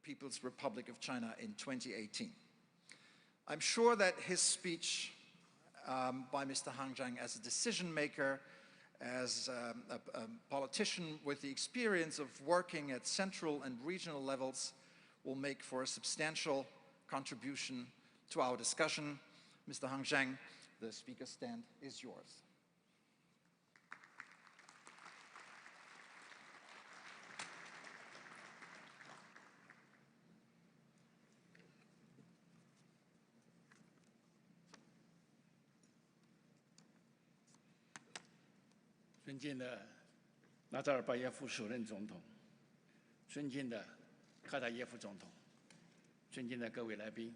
People's Republic of China in 2018. I'm sure that his speech by Mr. Han Zhang as a decision maker, as a politician with the experience of working at central and regional levels, will make for a substantial contribution to our discussion. Mr. Han Zhang, the speaker's stand is yours.尊敬的纳扎尔巴耶夫首任总统，尊敬的卡塔耶夫总统，尊敬的各位来宾。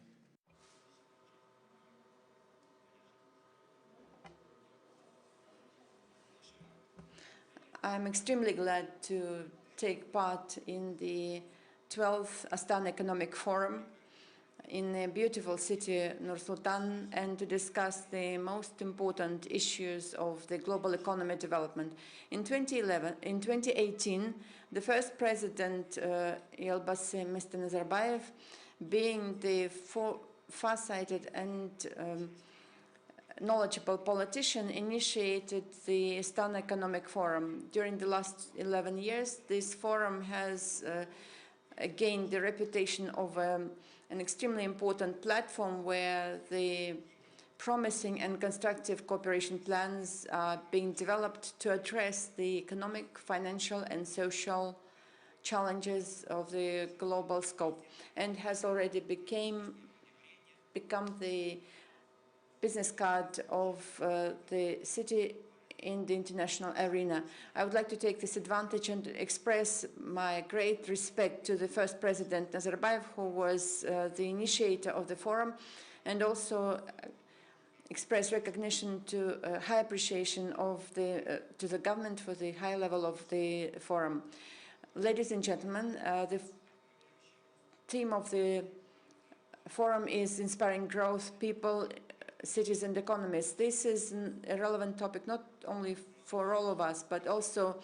I'm extremely glad to take part in the 12th Astana Economic Forum in a beautiful city, Nur-Sultan, and to discuss the most important issues of the global economy development. In 2018, the first president, Elbasi Mr. Nazarbayev, being the farsighted and knowledgeable politician, initiated the Astana Economic Forum. During the last 11 years, this forum has gained the reputation of an extremely important platform where the promising and constructive cooperation plans are being developed to address the economic, financial, and social challenges of the global scope, and has already become the business card of the city in the international arena. I would like to take this advantage and express my great respect to the first president, Nazarbayev, who was the initiator of the forum, and also express recognition to high appreciation of to the government for the high level of the forum. Ladies and gentlemen, the theme of the forum is inspiring growth, people, cities and economies. This is a relevant topic not only for all of us, but also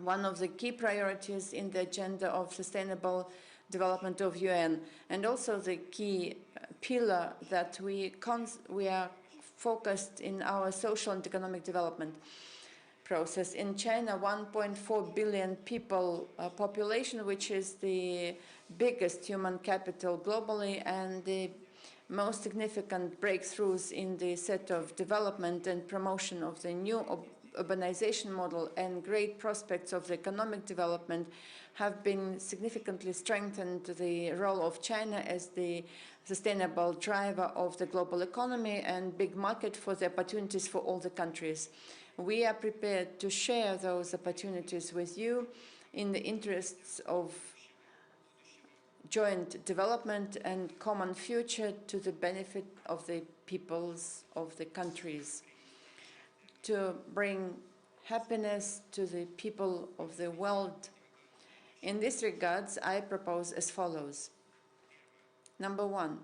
one of the key priorities in the agenda of sustainable development of UN, and also the key pillar that we are focused in our social and economic development process. In China, 1.4 billion people population, which is the biggest human capital globally and the most significant breakthroughs in the set of development and promotion of the new urbanization model and great prospects of the economic development have been significantly strengthened the role of China as the sustainable driver of the global economy and big market for the opportunities for all the countries. We are prepared to share those opportunities with you in the interests of joint development and common future to the benefit of the peoples of the countries, to bring happiness to the people of the world. In this regards, I propose as follows. Number one,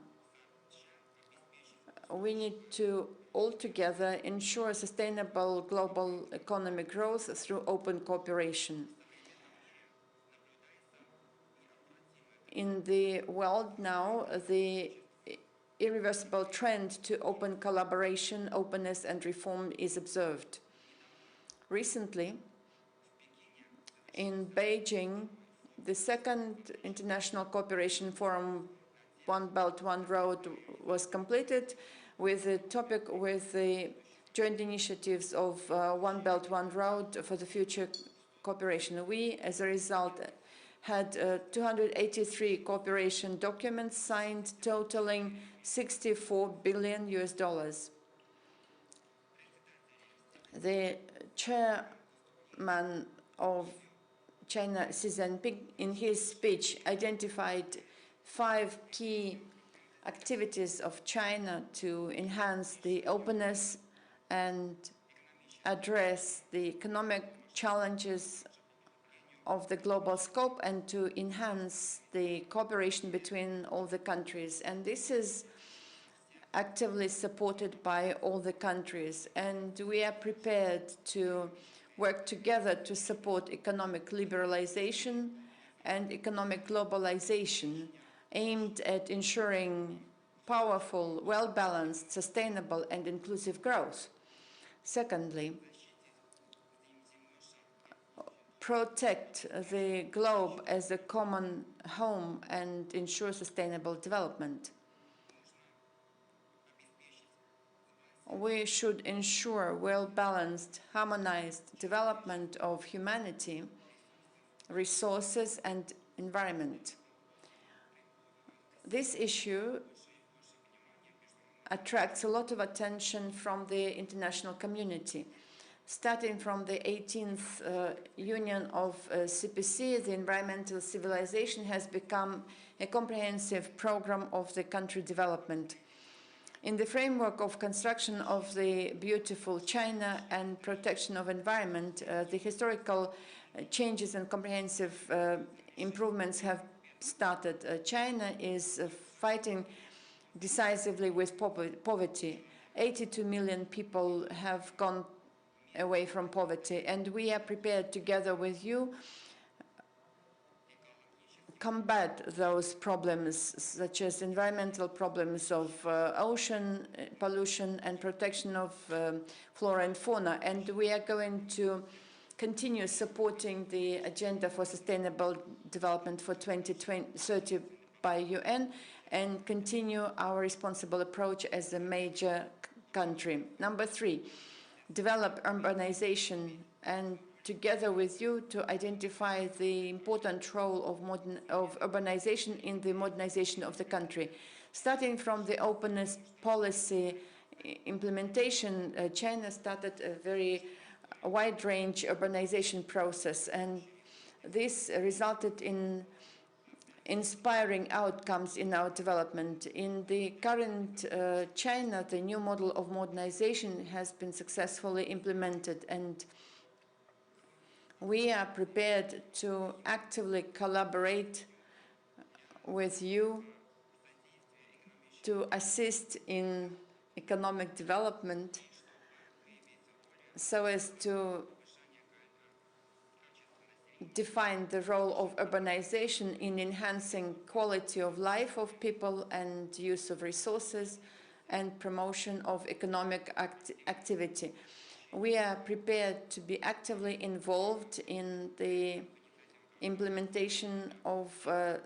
we need to all together ensure sustainable global economic growth through open cooperation. In the world now, the irreversible trend to open collaboration, openness, and reform is observed. Recently, in Beijing, the second International Cooperation Forum, One Belt, One Road, was completed with the topic with the joint initiatives of One Belt, One Road for the future cooperation. We, as a result, had 283 cooperation documents signed totaling $64 billion. The chairman of China, Xi Jinping, in his speech identified 5 key activities of China to enhance the openness and address the economic challenges of the global scope and to enhance the cooperation between all the countries. And this is actively supported by all the countries. And we are prepared to work together to support economic liberalization and economic globalization aimed at ensuring powerful, well-balanced, sustainable and inclusive growth. Secondly, protect the globe as a common home and ensure sustainable development. We should ensure well-balanced, harmonized development of humanity, resources and environment. This issue attracts a lot of attention from the international community. Starting from the 18th Union of CPC, the environmental civilization has become a comprehensive program of the country development. In the framework of construction of the beautiful China and protection of environment, the historical changes and comprehensive improvements have started. China is fighting decisively with poverty. 82 million people have gone away from poverty, and we are prepared together with you combat those problems, such as environmental problems of ocean pollution and protection of flora and fauna. And we are going to continue supporting the Agenda for Sustainable Development for 2030 by UN and continue our responsible approach as a major country. Number 3, develop urbanization, and together with you to identify the important role of urbanization in the modernization of the country. Starting from the openness policy implementation, China started a very wide-range urbanization process, and this resulted in inspiring outcomes in our development. In the current China, the new model of modernization has been successfully implemented, and we are prepared to actively collaborate with you to assist in economic development so as to define the role of urbanization in enhancing quality of life of people and use of resources and promotion of economic activity. We are prepared to be actively involved in the implementation of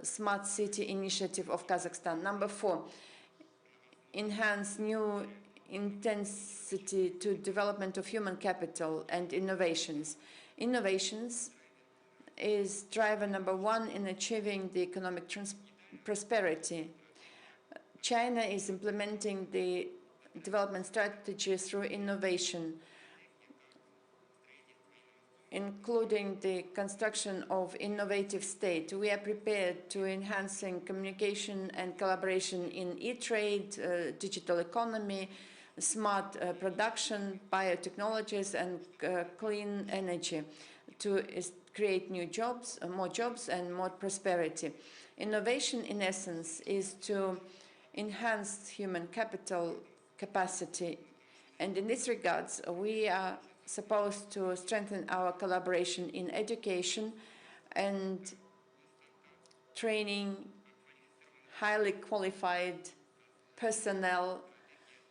Smart City Initiative of Kazakhstan. Number 4, enhance new intensity to development of human capital and innovations. Innovations is driver number 1 in achieving the economic prosperity. China is implementing the development strategy through innovation, including the construction of innovative state. We are prepared to enhancing communication and collaboration in e-trade, digital economy, smart production, biotechnologies, and clean energy to create new jobs, more jobs, and more prosperity. Innovation, in essence, is to enhance human capital capacity. And in this regards, we are supposed to strengthen our collaboration in education and training highly qualified personnel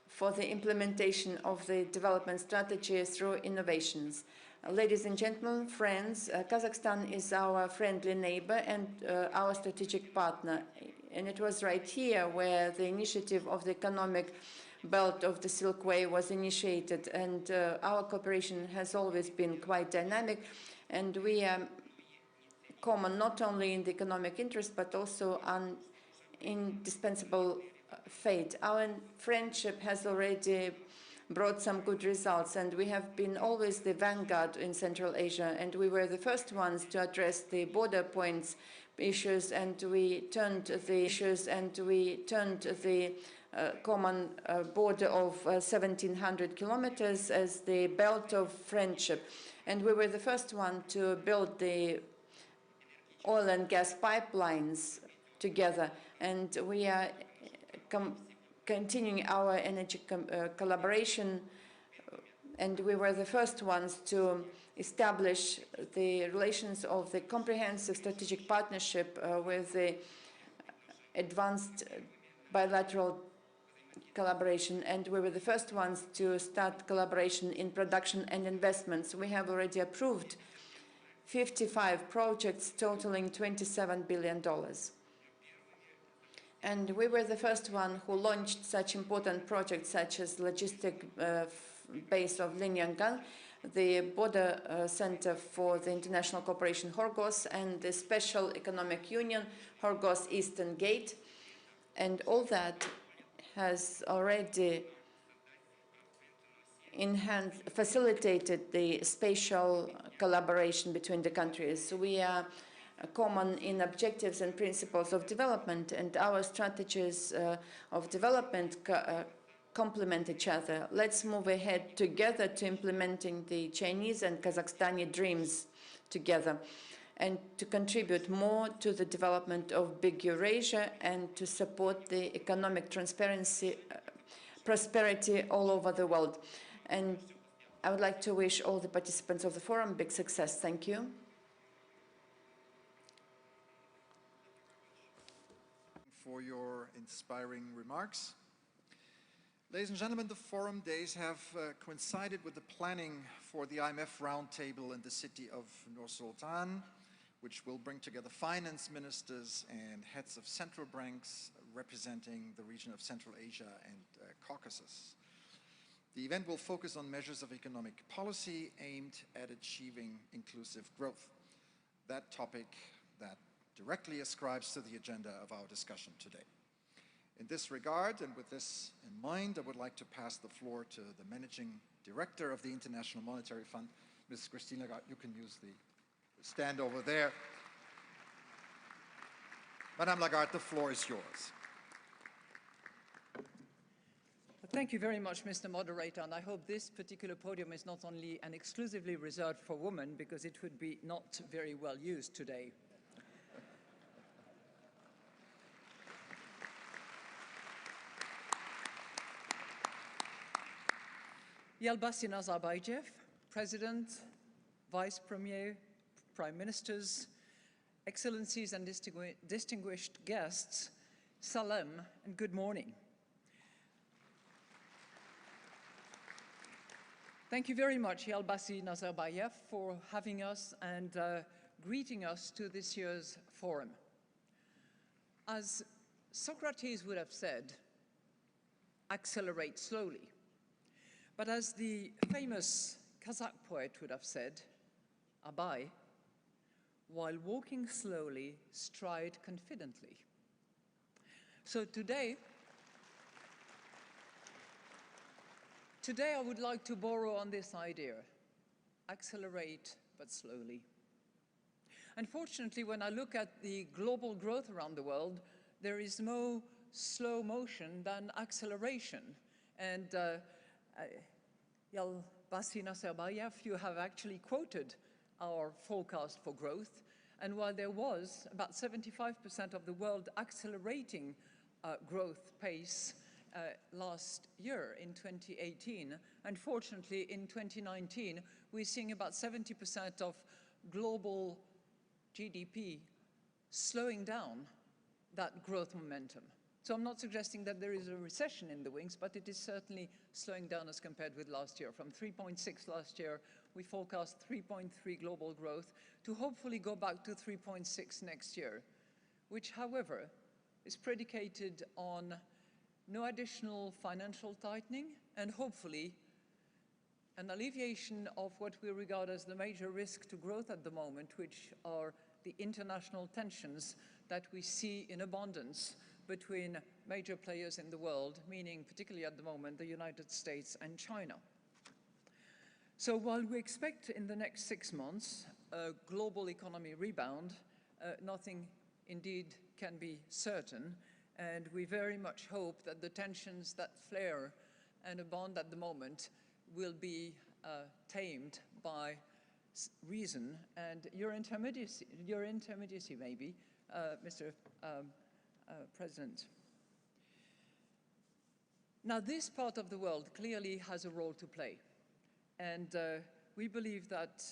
for the implementation of the development strategy through innovations. Ladies and gentlemen, friends, Kazakhstan is our friendly neighbor and our strategic partner. And it was right here where the initiative of the economic belt of the Silk Way was initiated, and our cooperation has always been quite dynamic, and we are common not only in the economic interest but also an indispensable fate. Our friendship has already brought some good results, and we have been always the vanguard in Central Asia, and we were the first ones to address the border points issues, and we turned the common border of 1,700 kilometers as the belt of friendship. And we were the first one to build the oil and gas pipelines together. And we are continuing our energy collaboration. And we were the first ones to establish the relations of the comprehensive strategic partnership with the advanced bilateral collaboration, and we were the first ones to start collaboration in production and investments. We have already approved 55 projects totaling $27 billion. And we were the first one who launched such important projects such as logistic base of Linyangan, the border center for the international cooperation Horgos, and the special economic union Horgos Eastern Gate. And all that has already facilitated the spatial collaboration between the countries. We are common in objectives and principles of development, and our strategies of development complement each other. Let's move ahead together to implementing the Chinese and Kazakhstani dreams together, and to contribute more to the development of big Eurasia and to support the economic prosperity all over the world. And I would like to wish all the participants of the forum big success. Thank you. For your inspiring remarks. Ladies and gentlemen, the Forum Days have coincided with the planning for the IMF Roundtable in the city of Nur-Sultan, which will bring together finance ministers and heads of central banks representing the region of Central Asia and Caucasus. The event will focus on measures of economic policy aimed at achieving inclusive growth. That topic that directly ascribes to the agenda of our discussion today. In this regard, and with this in mind, I would like to pass the floor to the Managing Director of the International Monetary Fund, Ms. Christine Lagarde. You can use the stand over there. Madame Lagarde, the floor is yours. Thank you very much, Mr. Moderator, and I hope this particular podium is not only and exclusively reserved for women, because it would be not very well used today. Yelbasi Nazarbayev, President, Vice Premier, Prime Ministers, Excellencies and distinguished guests, Salam and good morning. Thank you very much, Yelbasi Nazarbayev, for having us and greeting us to this year's forum. As Socrates would have said, accelerate slowly. But as the famous Kazakh poet would have said, Abay, while walking slowly, stride confidently. So today I would like to borrow on this idea, accelerate but slowly. Unfortunately, when I look at the global growth around the world, there is no slow motion than acceleration. And Yelbasi Nazarbayev, you have actually quoted our forecast for growth. And while there was about 75% of the world accelerating growth pace last year in 2018, unfortunately in 2019, we're seeing about 70% of global GDP slowing down that growth momentum. So I'm not suggesting that there is a recession in the wings, but it is certainly slowing down as compared with last year. From 3.6 last year, we forecast 3.3 global growth to hopefully go back to 3.6 next year, which, however, is predicated on no additional financial tightening and hopefully an alleviation of what we regard as the major risk to growth at the moment, which are the international tensions that we see in abundance between major players in the world, meaning particularly at the moment the United States and China. So while we expect in the next 6 months a global economy rebound, nothing indeed can be certain, and we very much hope that the tensions that flare and abound at the moment will be tamed by reason and your intermediacy maybe, Mr. President. Now, this part of the world clearly has a role to play, and we believe that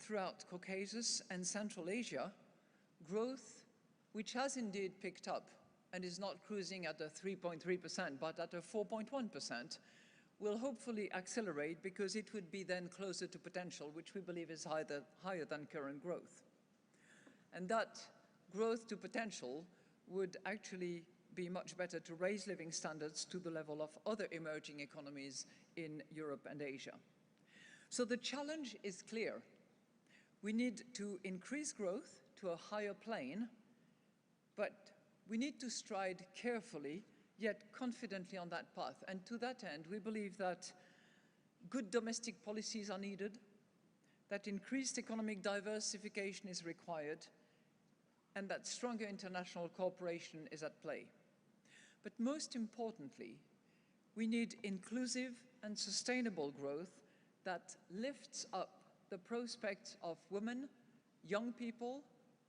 throughout Caucasus and Central Asia, growth, which has indeed picked up and is not cruising at a 3.3%, but at a 4.1%, will hopefully accelerate because it would be then closer to potential, which we believe is higher than current growth. And that growth to potential would actually be much better to raise living standards to the level of other emerging economies in Europe and Asia. So the challenge is clear. We need to increase growth to a higher plane, but we need to stride carefully, yet confidently on that path. And to that end, we believe that good domestic policies are needed, that increased economic diversification is required, and that stronger international cooperation is at play. But most importantly, we need inclusive and sustainable growth that lifts up the prospects of women, young people,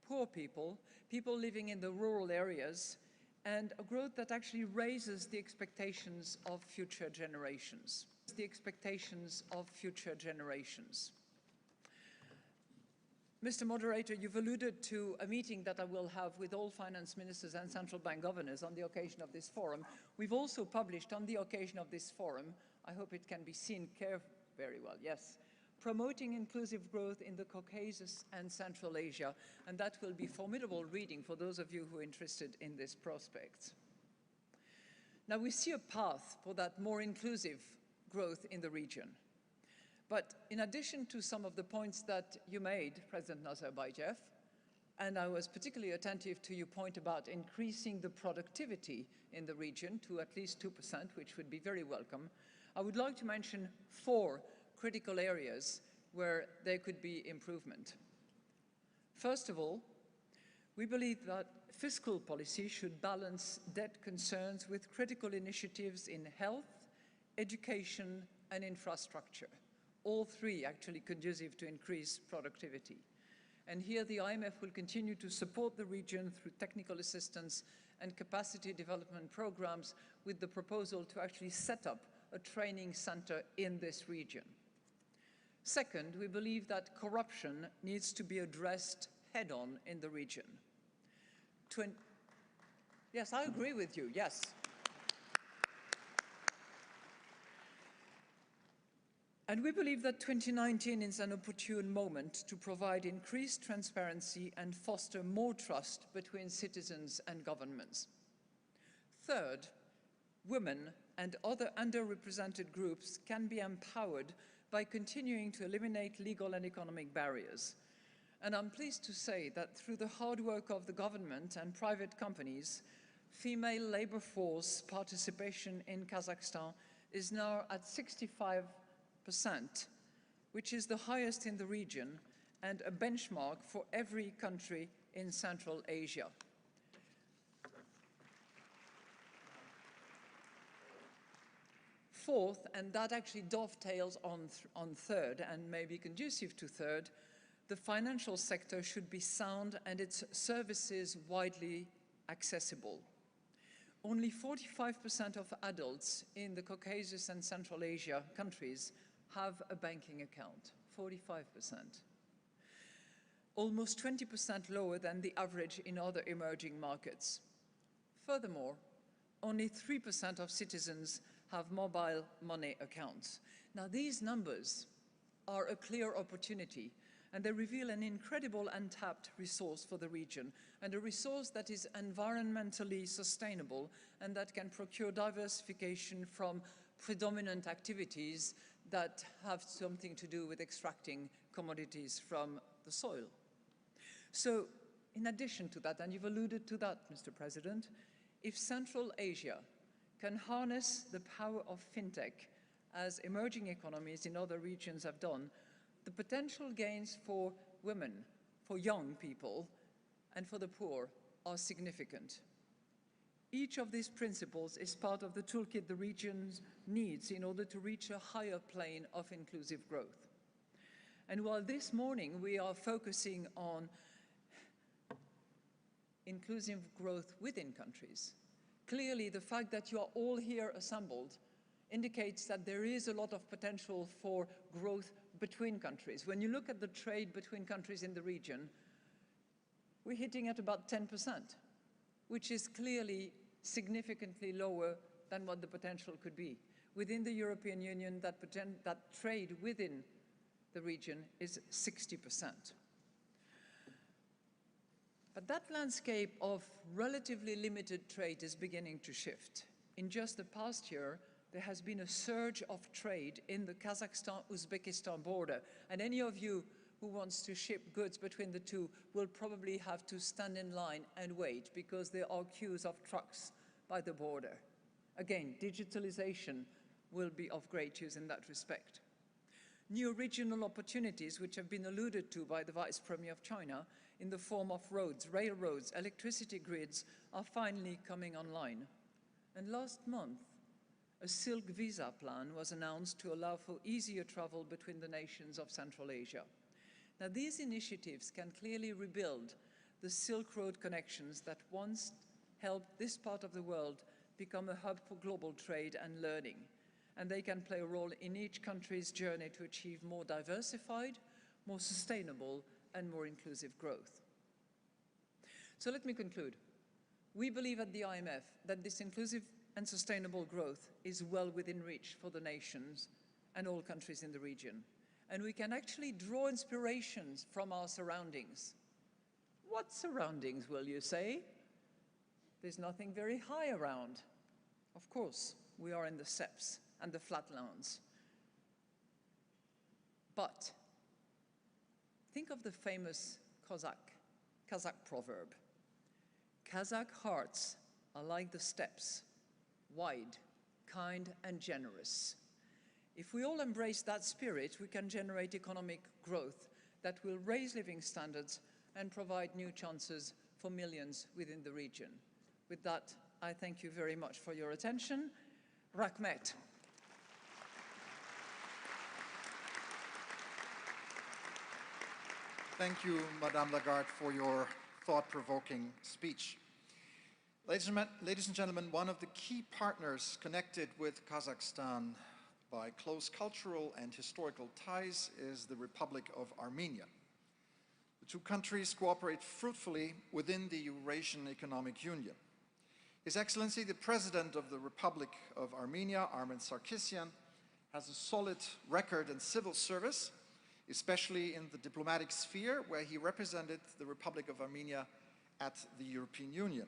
poor people, people living in the rural areas, and a growth that actually raises the expectations of future generations. The expectations of future generations. Mr. Moderator, you've alluded to a meeting that I will have with all finance ministers and central bank governors on the occasion of this forum. We've also published on the occasion of this forum, I hope it can be seen very well, yes, promoting inclusive growth in the Caucasus and Central Asia, and that will be formidable reading for those of you who are interested in this prospect. Now, we see a path for that more inclusive growth in the region. But in addition to some of the points that you made, President Nazarbayev, and I was particularly attentive to your point about increasing the productivity in the region to at least 2%, which would be very welcome, I would like to mention 4 critical areas where there could be improvement. First of all, we believe that fiscal policy should balance debt concerns with critical initiatives in health, education, and infrastructure. All 3 actually conducive to increase productivity. And here the IMF will continue to support the region through technical assistance and capacity development programs with the proposal to actually set up a training center in this region. Second, we believe that corruption needs to be addressed head-on in the region. Yes, I agree with you, yes. And we believe that 2019 is an opportune moment to provide increased transparency and foster more trust between citizens and governments. Third, women and other underrepresented groups can be empowered by continuing to eliminate legal and economic barriers. And I'm pleased to say that through the hard work of the government and private companies, female labor force participation in Kazakhstan is now at 65%, which is the highest in the region and a benchmark for every country in Central Asia. Fourth, and that actually dovetails on third and may be conducive to third, the financial sector should be sound and its services widely accessible. Only 45% of adults in the Caucasus and Central Asia countries have a banking account, 45%. Almost 20% lower than the average in other emerging markets. Furthermore, only 3% of citizens have mobile money accounts. Now, these numbers are a clear opportunity, and they reveal an incredible untapped resource for the region, and a resource that is environmentally sustainable and that can procure diversification from predominant activities that have something to do with extracting commodities from the soil. So, in addition to that, and you've alluded to that, Mr. President, if Central Asia can harness the power of fintech as emerging economies in other regions have done, the potential gains for women, for young people, and for the poor are significant. Each of these principles is part of the toolkit the region needs in order to reach a higher plane of inclusive growth. And while this morning we are focusing on inclusive growth within countries, clearly the fact that you are all here assembled indicates that there is a lot of potential for growth between countries. When you look at the trade between countries in the region, we're hitting at about 10%, which is clearly significantly lower than what the potential could be. Within the European Union, that trade within the region is 60%. But that landscape of relatively limited trade is beginning to shift. In just the past year, there has been a surge of trade in the Kazakhstan-Uzbekistan border. And any of you who wants to ship goods between the two will probably have to stand in line and wait because there are queues of trucks by the border. Again, digitalization will be of great use in that respect. New regional opportunities, which have been alluded to by the Vice Premier of China, in the form of roads, railroads, electricity grids, are finally coming online. And last month, a Silk Visa plan was announced to allow for easier travel between the nations of Central Asia. Now, these initiatives can clearly rebuild the Silk Road connections that once helped this part of the world become a hub for global trade and learning. And they can play a role in each country's journey to achieve more diversified, more sustainable, and more inclusive growth. So let me conclude. We believe at the IMF that this inclusive and sustainable growth is well within reach for the nations and all countries in the region. And we can actually draw inspirations from our surroundings. What surroundings, will you say? There's nothing very high around. Of course, we are in the steppes and the flatlands. But think of the famous Kazakh proverb. Kazakh hearts are like the steppes, wide, kind, and generous. If we all embrace that spirit, we can generate economic growth that will raise living standards and provide new chances for millions within the region. With that, I thank you very much for your attention. Rahmet. Thank you, Madame Lagarde, for your thought-provoking speech. Ladies and gentlemen, one of the key partners connected with Kazakhstan by close cultural and historical ties is the Republic of Armenia. The two countries cooperate fruitfully within the Eurasian Economic Union. His Excellency, the President of the Republic of Armenia, Armen Sarkisyan, has a solid record in civil service, especially in the diplomatic sphere, where he represented the Republic of Armenia at the European Union.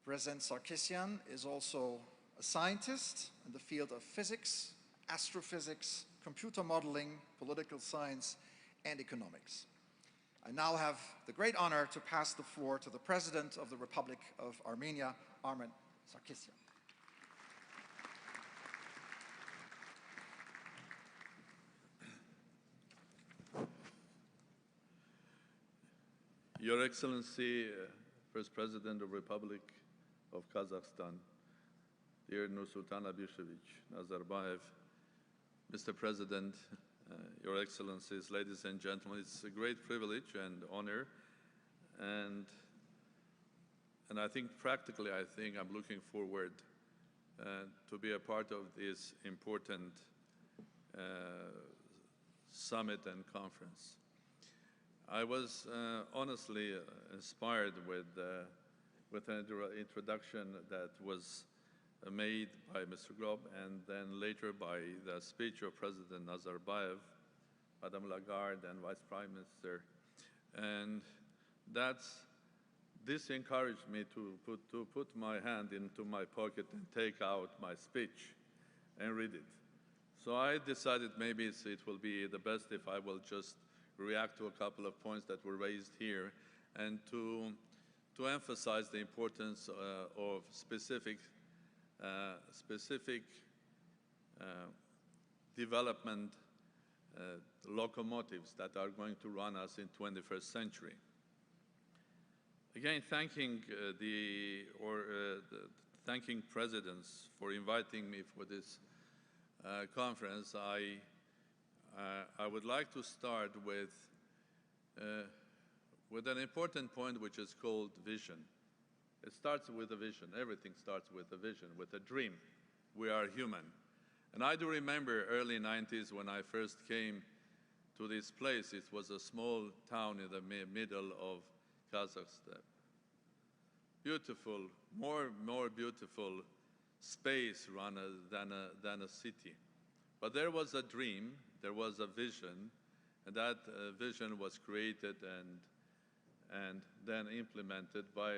President Sarkisyan is also a scientist in the field of physics, astrophysics, computer modeling, political science, and economics. I now have the great honor to pass the floor to the President of the Republic of Armenia, Armen Sarkisyan. Your Excellency, First President of the Republic of Kazakhstan, dear Nursultan Abishevich Nazarbayev, Mr. President, Your Excellencies, ladies and gentlemen, it's a great privilege and honor, and I think practically, I'm looking forward to be a part of this important summit and conference. I was honestly inspired with an introduction that was made by Mr. Grob and then later by the speech of President Nazarbayev, Madame Lagarde, and Vice Prime Minister. And this encouraged me to put my hand into my pocket and take out my speech and read it. So I decided maybe it will be the best if I will just react to a couple of points that were raised here and to emphasize the importance of specific development locomotives that are going to run us in 21st century. Again, thanking presidents for inviting me for this conference. I would like to start with an important point, which is called vision. It starts with a vision. Everything starts with a vision, with a dream. We are human. And I do remember early 90s when I first came to this place. It was a small town in the middle of Kazakhstan. Beautiful, more beautiful space rather than a city. But there was a dream, there was a vision, and that vision was created and then implemented by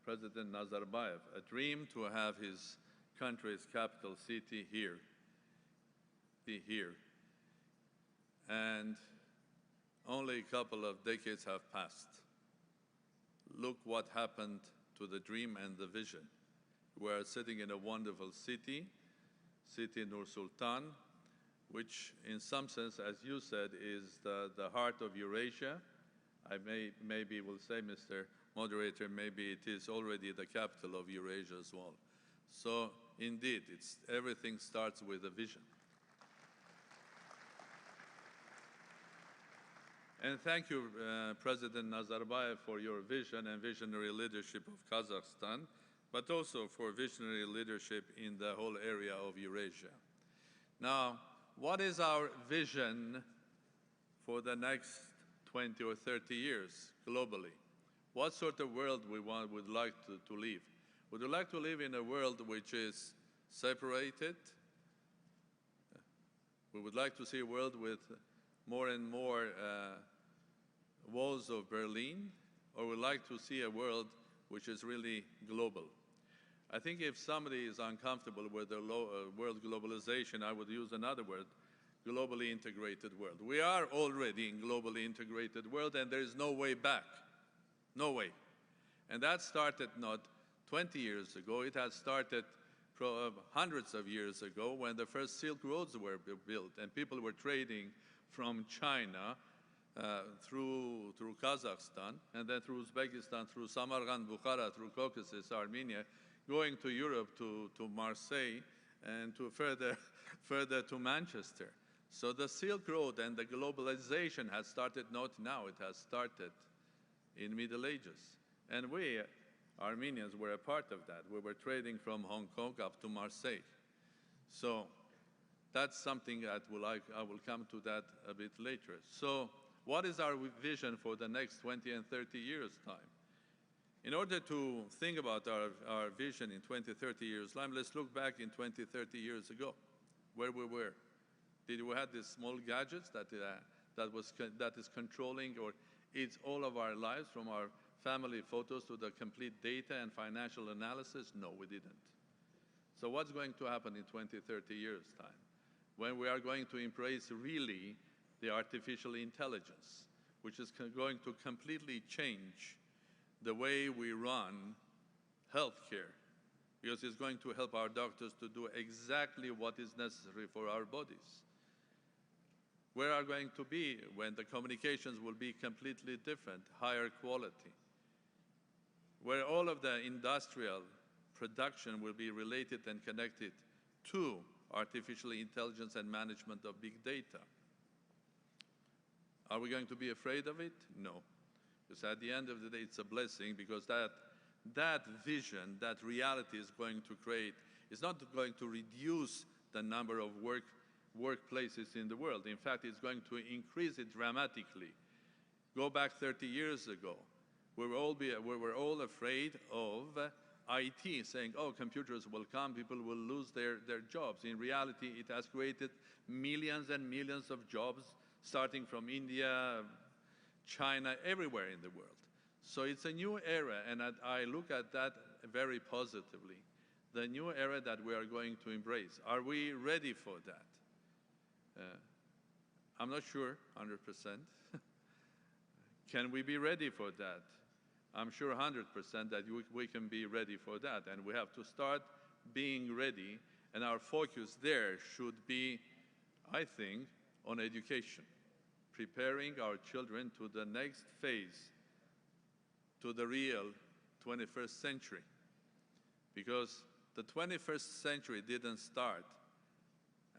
President Nazarbayev, a dream to have his country's capital city here, be here. And only a couple of decades have passed. Look what happened to the dream and the vision. We are sitting in a wonderful city Nur Sultan, which in some sense, as you said, is the heart of Eurasia. I maybe will say, Mr. Moderator, maybe it is already the capital of Eurasia as well. So indeed, everything starts with a vision. And thank you, President Nazarbayev, for your vision and visionary leadership of Kazakhstan, but also for visionary leadership in the whole area of Eurasia. Now, what is our vision for the next 20 or 30 years globally? What sort of world would like to live? Would you like to live in a world which is separated? We would like to see a world with more and more walls of Berlin, or would like to see a world which is really global? I think if somebody is uncomfortable with the world globalization, I would use another word, globally integrated world. We are already in globally integrated world, and there is no way back. No way. And that started not 20 years ago. It had started hundreds of years ago when the first Silk Roads were built and people were trading from China through Kazakhstan, and then through Uzbekistan, through Samarkand, Bukhara, through Caucasus, Armenia, going to Europe, to Marseille, and to further to Manchester. So the Silk Road and the globalization has started not now, it has started in Middle Ages. And we, Armenians, were a part of that. We were trading from Hong Kong up to Marseille. So that's something that I will come to that a bit later. So what is our vision for the next 20 and 30 years' time? In order to think about our vision in 20, 30 years' time, let's look back in 20, 30 years ago, where we were. Did we have these small gadgets that is controlling or it's all of our lives, from our family photos to the complete data and financial analysis? No, we didn't. So what's going to happen in 20, 30 years' time, when we are going to embrace really the artificial intelligence, which is going to completely change the way we run healthcare, because it's going to help our doctors to do exactly what is necessary for our bodies. Where are going to be when the communications will be completely different, higher quality, where all of the industrial production will be related and connected to artificial intelligence and management of big data. Are we going to be afraid of it? No. Because at the end of the day, it's a blessing, because that vision, that reality is going to create, is not going to reduce the number of workplaces in the world. In fact, it's going to increase it dramatically. Go back 30 years ago, we were all afraid of IT, saying, oh, computers will come, people will lose their jobs. In reality, it has created millions and millions of jobs, starting from India, China, everywhere in the world. So it's a new era, and I look at that very positively. The new era that we are going to embrace. Are we ready for that? I'm not sure, 100%. Can we be ready for that? I'm sure 100% that we can be ready for that, and we have to start being ready, and our focus there should be, I think, on education, preparing our children to the next phase, to the real 21st century. Because the 21st century didn't start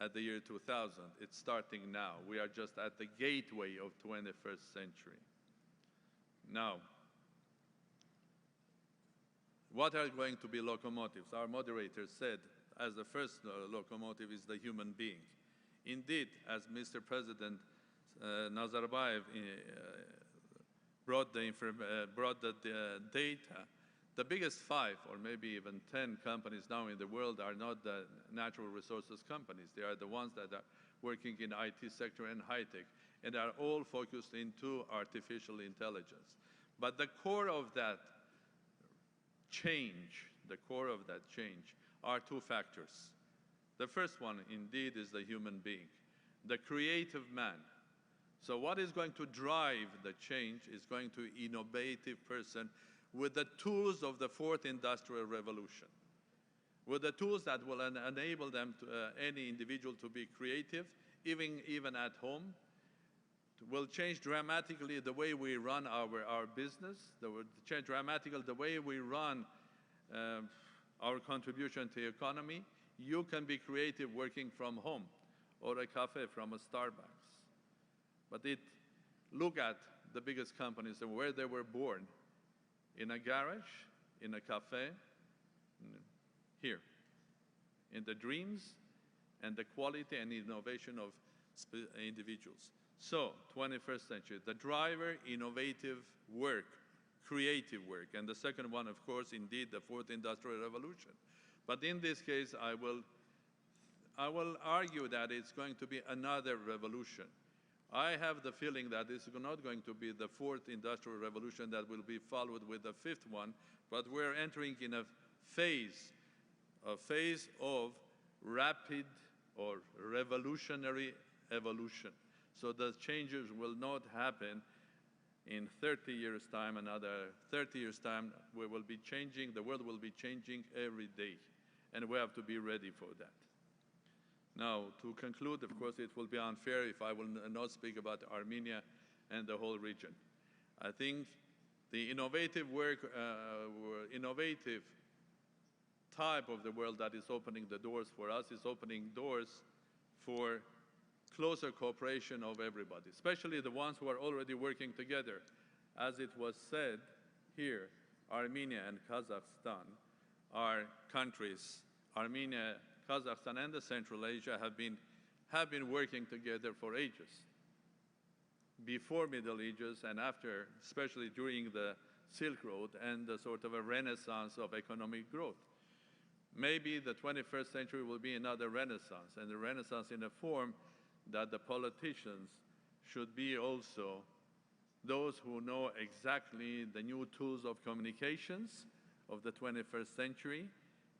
at the year 2000. It's starting now. We are just at the gateway of 21st century. Now, what are going to be locomotives? Our moderator said, as the first locomotive is the human being. Indeed, as Mr. President Nazarbayev brought the data, the biggest 5 or maybe even 10 companies now in the world are not the natural resources companies. They are the ones that are working in IT sector and high-tech, and are all focused into artificial intelligence. But the core of that change, are 2 factors. The first one, indeed, is the human being, the creative man. So what is going to drive the change is going to be an innovative person with the tools of the 4th Industrial Revolution, with the tools that will enable them to, any individual to be creative, even at home. It will change dramatically the way we run our business. It will change dramatically the way we run our contribution to the economy. You can be creative working from home or a cafe from a Starbucks. But look at the biggest companies and where they were born. In a garage, in a cafe, here. In the dreams and the quality and innovation of individuals. So, 21st century, the driver, innovative work, creative work. And the second one, of course, indeed, the 4th Industrial Revolution. But in this case, I will argue that it's going to be another revolution. I have the feeling that this is not going to be the 4th Industrial Revolution that will be followed with the 5th one, but we're entering in a phase of rapid or revolutionary evolution. So the changes will not happen in 30 years' time, another 30 years' time. We will be changing, the world will be changing every day, and we have to be ready for that. Now, to conclude, of course, it will be unfair if I will not speak about Armenia and the whole region. I think the innovative innovative type of the world that is opening the doors for us is opening doors for closer cooperation of everybody, especially the ones who are already working together. As it was said here, Armenia and Kazakhstan are countries. Armenia, Kazakhstan, and the Central Asia have been working together for ages, before Middle Ages and after, especially during the Silk Road and the sort of a renaissance of economic growth. Maybe the 21st century will be another renaissance, and the renaissance in a form that the politicians should be also those who know exactly the new tools of communications of the 21st century,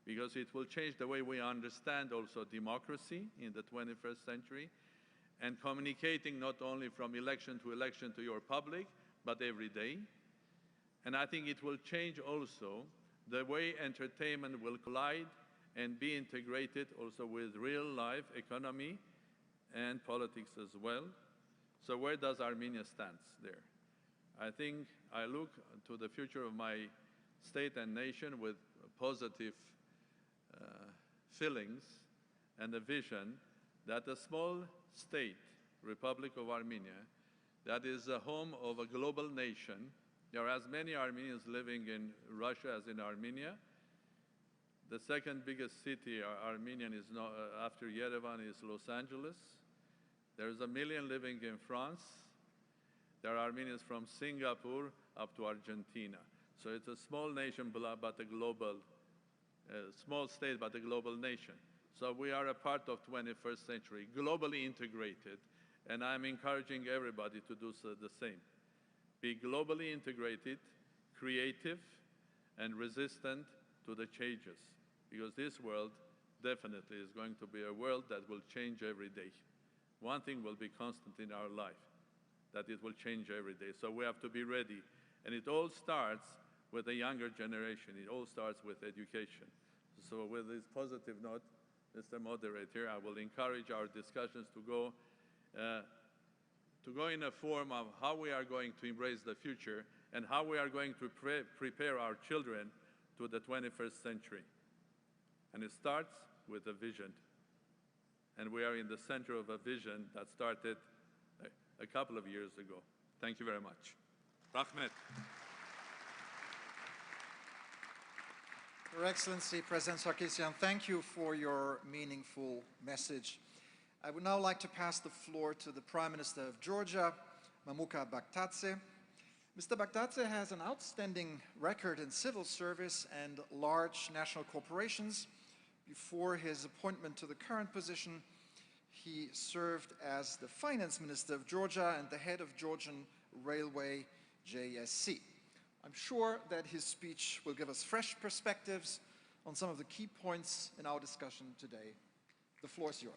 because it will change the way we understand also democracy in the 21st century, and communicating not only from election to your public, but every day. And I think it will change also the way entertainment will collide and be integrated also with real life economy and politics as well. So where does Armenia stand there? I think I look to the future of my state and nation with positive feelings and a vision that a small state, Republic of Armenia, that is the home of a global nation. There are as many Armenians living in Russia as in Armenia. The second biggest city Armenian is not, after Yerevan is Los Angeles. There's 1 million living in France. There are Armenians from Singapore up to Argentina. So it's a small nation, but a global, small state, but a global nation. So we are a part of 21st century, globally integrated, and I'm encouraging everybody to do so the same. Be globally integrated, creative, and resistant to the changes, because this world definitely is going to be a world that will change every day. One thing will be constant in our life, that it will change every day. So we have to be ready. And it all starts with the younger generation. It all starts with education. So with this positive note, Mr. Moderator, I will encourage our discussions to go in a form of how we are going to embrace the future and how we are going to prepare our children to the 21st century. And it starts with a vision. And we are in the center of a vision that started a couple of years ago. Thank you very much. Rahmet. Your Excellency, President Sarkisyan, thank you for your meaningful message. I would now like to pass the floor to the Prime Minister of Georgia, Mamuka Bakhtadze. Mr. Bakhtadze has an outstanding record in civil service and large national corporations. Before his appointment to the current position, he served as the Finance Minister of Georgia and the head of Georgian Railway JSC. I'm sure that his speech will give us fresh perspectives on some of the key points in our discussion today. The floor is yours.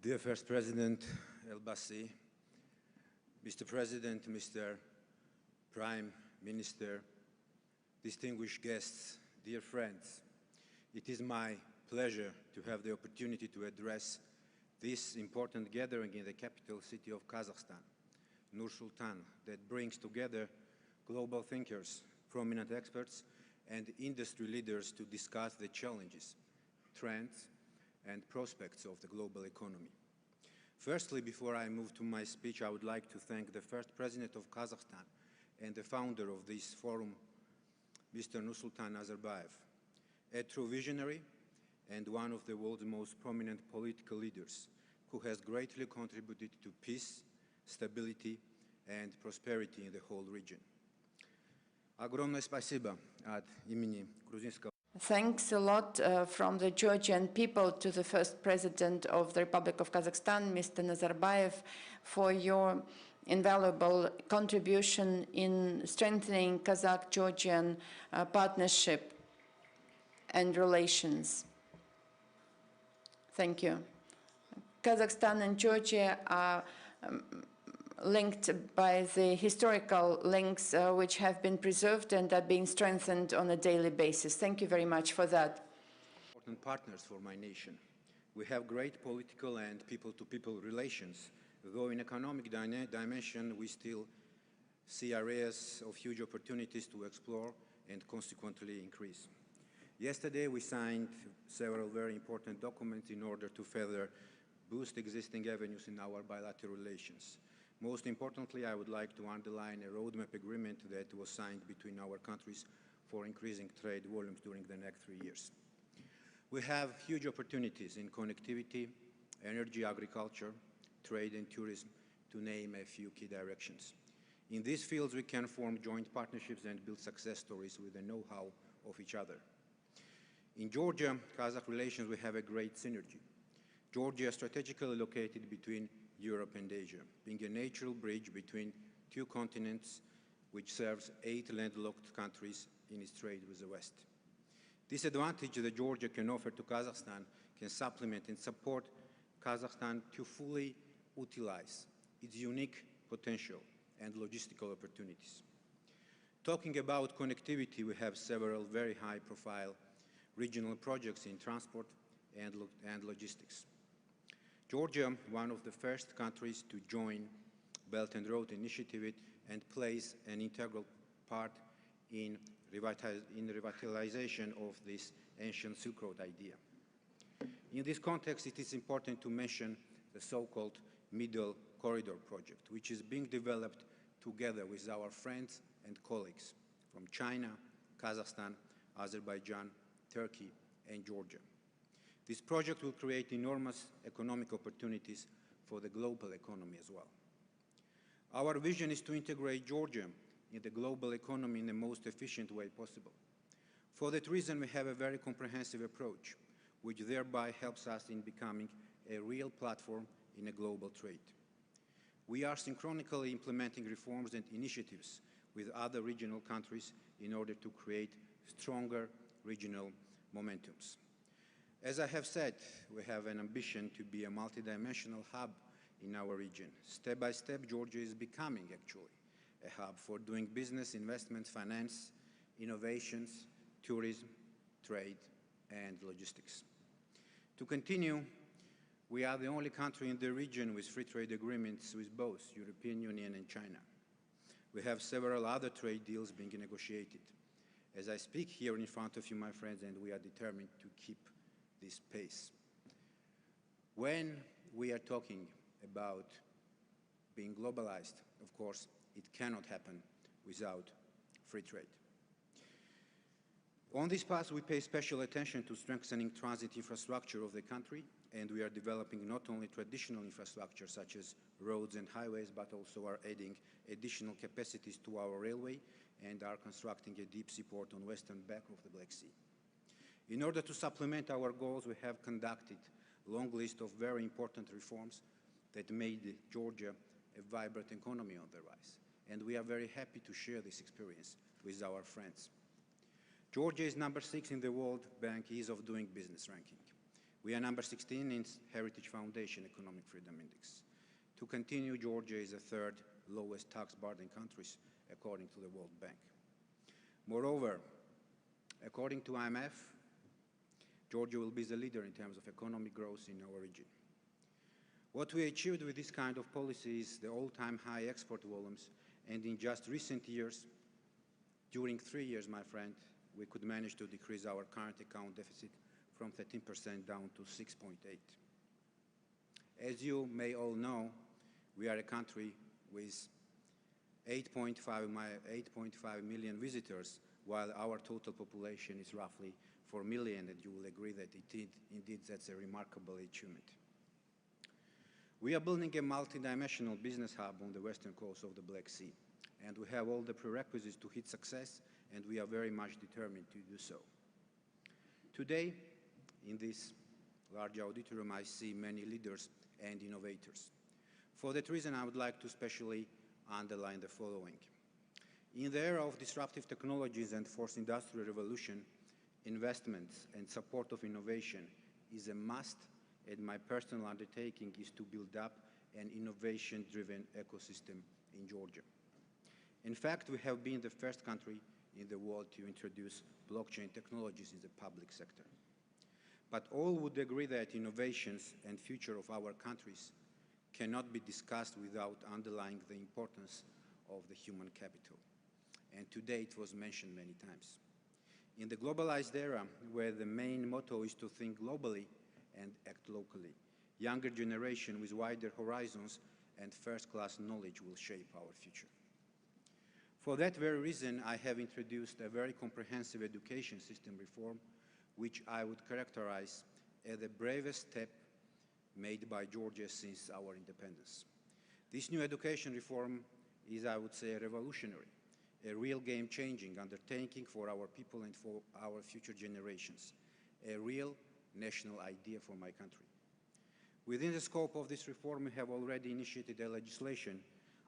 Dear First President El-Bassi, Mr. President, Mr. Prime Minister, distinguished guests, dear friends, it is my pleasure to have the opportunity to address this important gathering in the capital city of Kazakhstan, Nur-Sultan, that brings together global thinkers, prominent experts, and industry leaders to discuss the challenges, trends, and prospects of the global economy. Firstly, before I move to my speech, I would like to thank the first president of Kazakhstan and the founder of this forum, Mr. Nursultan Nazarbayev, a true visionary and one of the world's most prominent political leaders who has greatly contributed to peace, stability, and prosperity in the whole region. Огромное спасибо от имени грузинского. Thanks a lot from the Georgian people to the first president of the Republic of Kazakhstan, Mr. Nazarbayev, for your invaluable contribution in strengthening Kazakh-Georgian partnership and relations. Thank you. Kazakhstan and Georgia are linked by the historical links which have been preserved and are being strengthened on a daily basis. Thank you very much for that. Important partners for my nation. We have great political and people-to-people relations, though in economic dimension we still see areas of huge opportunities to explore and consequently increase. Yesterday we signed several very important documents in order to further boost existing avenues in our bilateral relations. Most importantly, I would like to underline a roadmap agreement that was signed between our countries for increasing trade volumes during the next 3 years. We have huge opportunities in connectivity, energy, agriculture, trade and tourism, to name a few key directions. In these fields, we can form joint partnerships and build success stories with the know-how of each other. In Georgia-Kazakh relations, we have a great synergy. Georgia is strategically located between Europe and Asia, being a natural bridge between two continents, which serves 8 landlocked countries in its trade with the West. This advantage that Georgia can offer to Kazakhstan can supplement and support Kazakhstan to fully utilize its unique potential and logistical opportunities. Talking about connectivity, we have several very high-profile regional projects in transport and logistics. Georgia, one of the first countries to join Belt and Road Initiative and plays an integral part in revitalization of this ancient Silk Road idea. In this context, it is important to mention the so-called Middle Corridor project, which is being developed together with our friends and colleagues from China, Kazakhstan, Azerbaijan, Turkey, and Georgia. This project will create enormous economic opportunities for the global economy as well. Our vision is to integrate Georgia in the global economy in the most efficient way possible. For that reason, we have a very comprehensive approach, which thereby helps us in becoming a real platform in a global trade. We are synchronically implementing reforms and initiatives with other regional countries in order to create stronger regional momentums. As I have said, we have an ambition to be a multidimensional hub in our region. Step by step, Georgia is becoming actually a hub for doing business, investment, finance, innovations, tourism, trade, and logistics. To continue, we are the only country in the region with free trade agreements with both European Union and China. We have several other trade deals being negotiated. As I speak here in front of you, my friends, and we are determined to keep this pace. When we are talking about being globalized, of course, it cannot happen without free trade. On this path, we pay special attention to strengthening transit infrastructure of the country, and we are developing not only traditional infrastructure such as roads and highways, but also are adding additional capacities to our railway and are constructing a deep seaport on western back of the Black Sea. In order to supplement our goals, we have conducted a long list of very important reforms that made Georgia a vibrant economy on the rise, and we are very happy to share this experience with our friends. Georgia is number 6 in the World Bank Ease of Doing Business ranking. We are number 16 in Heritage Foundation Economic Freedom Index. To continue, Georgia is the 3rd lowest tax burden countries according to the World Bank. Moreover, according to IMF, Georgia will be the leader in terms of economic growth in our region. What we achieved with this kind of policy is the all-time high export volumes, and in just recent years, during 3 years, my friend, we could manage to decrease our current account deficit from 13% down to 6.8%. As you may all know, we are a country with 8.5 million visitors, while our total population is roughly 4 million, and you will agree that indeed that's a remarkable achievement. We are building a multidimensional business hub on the western coast of the Black Sea, and we have all the prerequisites to hit success, and we are very much determined to do so. Today, in this large auditorium, I see many leaders and innovators. For that reason, I would like to especially underline the following. In the era of disruptive technologies and fourth industrial revolution, investments and support of innovation is a must, and my personal undertaking is to build up an innovation-driven ecosystem in Georgia. In fact, we have been the first country in the world to introduce blockchain technologies in the public sector. But all would agree that innovations and future of our countries cannot be discussed without underlying the importance of the human capital. And today it was mentioned many times. In the globalized era, where the main motto is to think globally and act locally, younger generation with wider horizons and first-class knowledge will shape our future. For that very reason, I have introduced a very comprehensive education system reform, which I would characterize as the bravest step made by Georgia since our independence. This new education reform is, I would say, revolutionary, a real game-changing undertaking for our people and for our future generations, a real national idea for my country. Within the scope of this reform, we have already initiated a legislation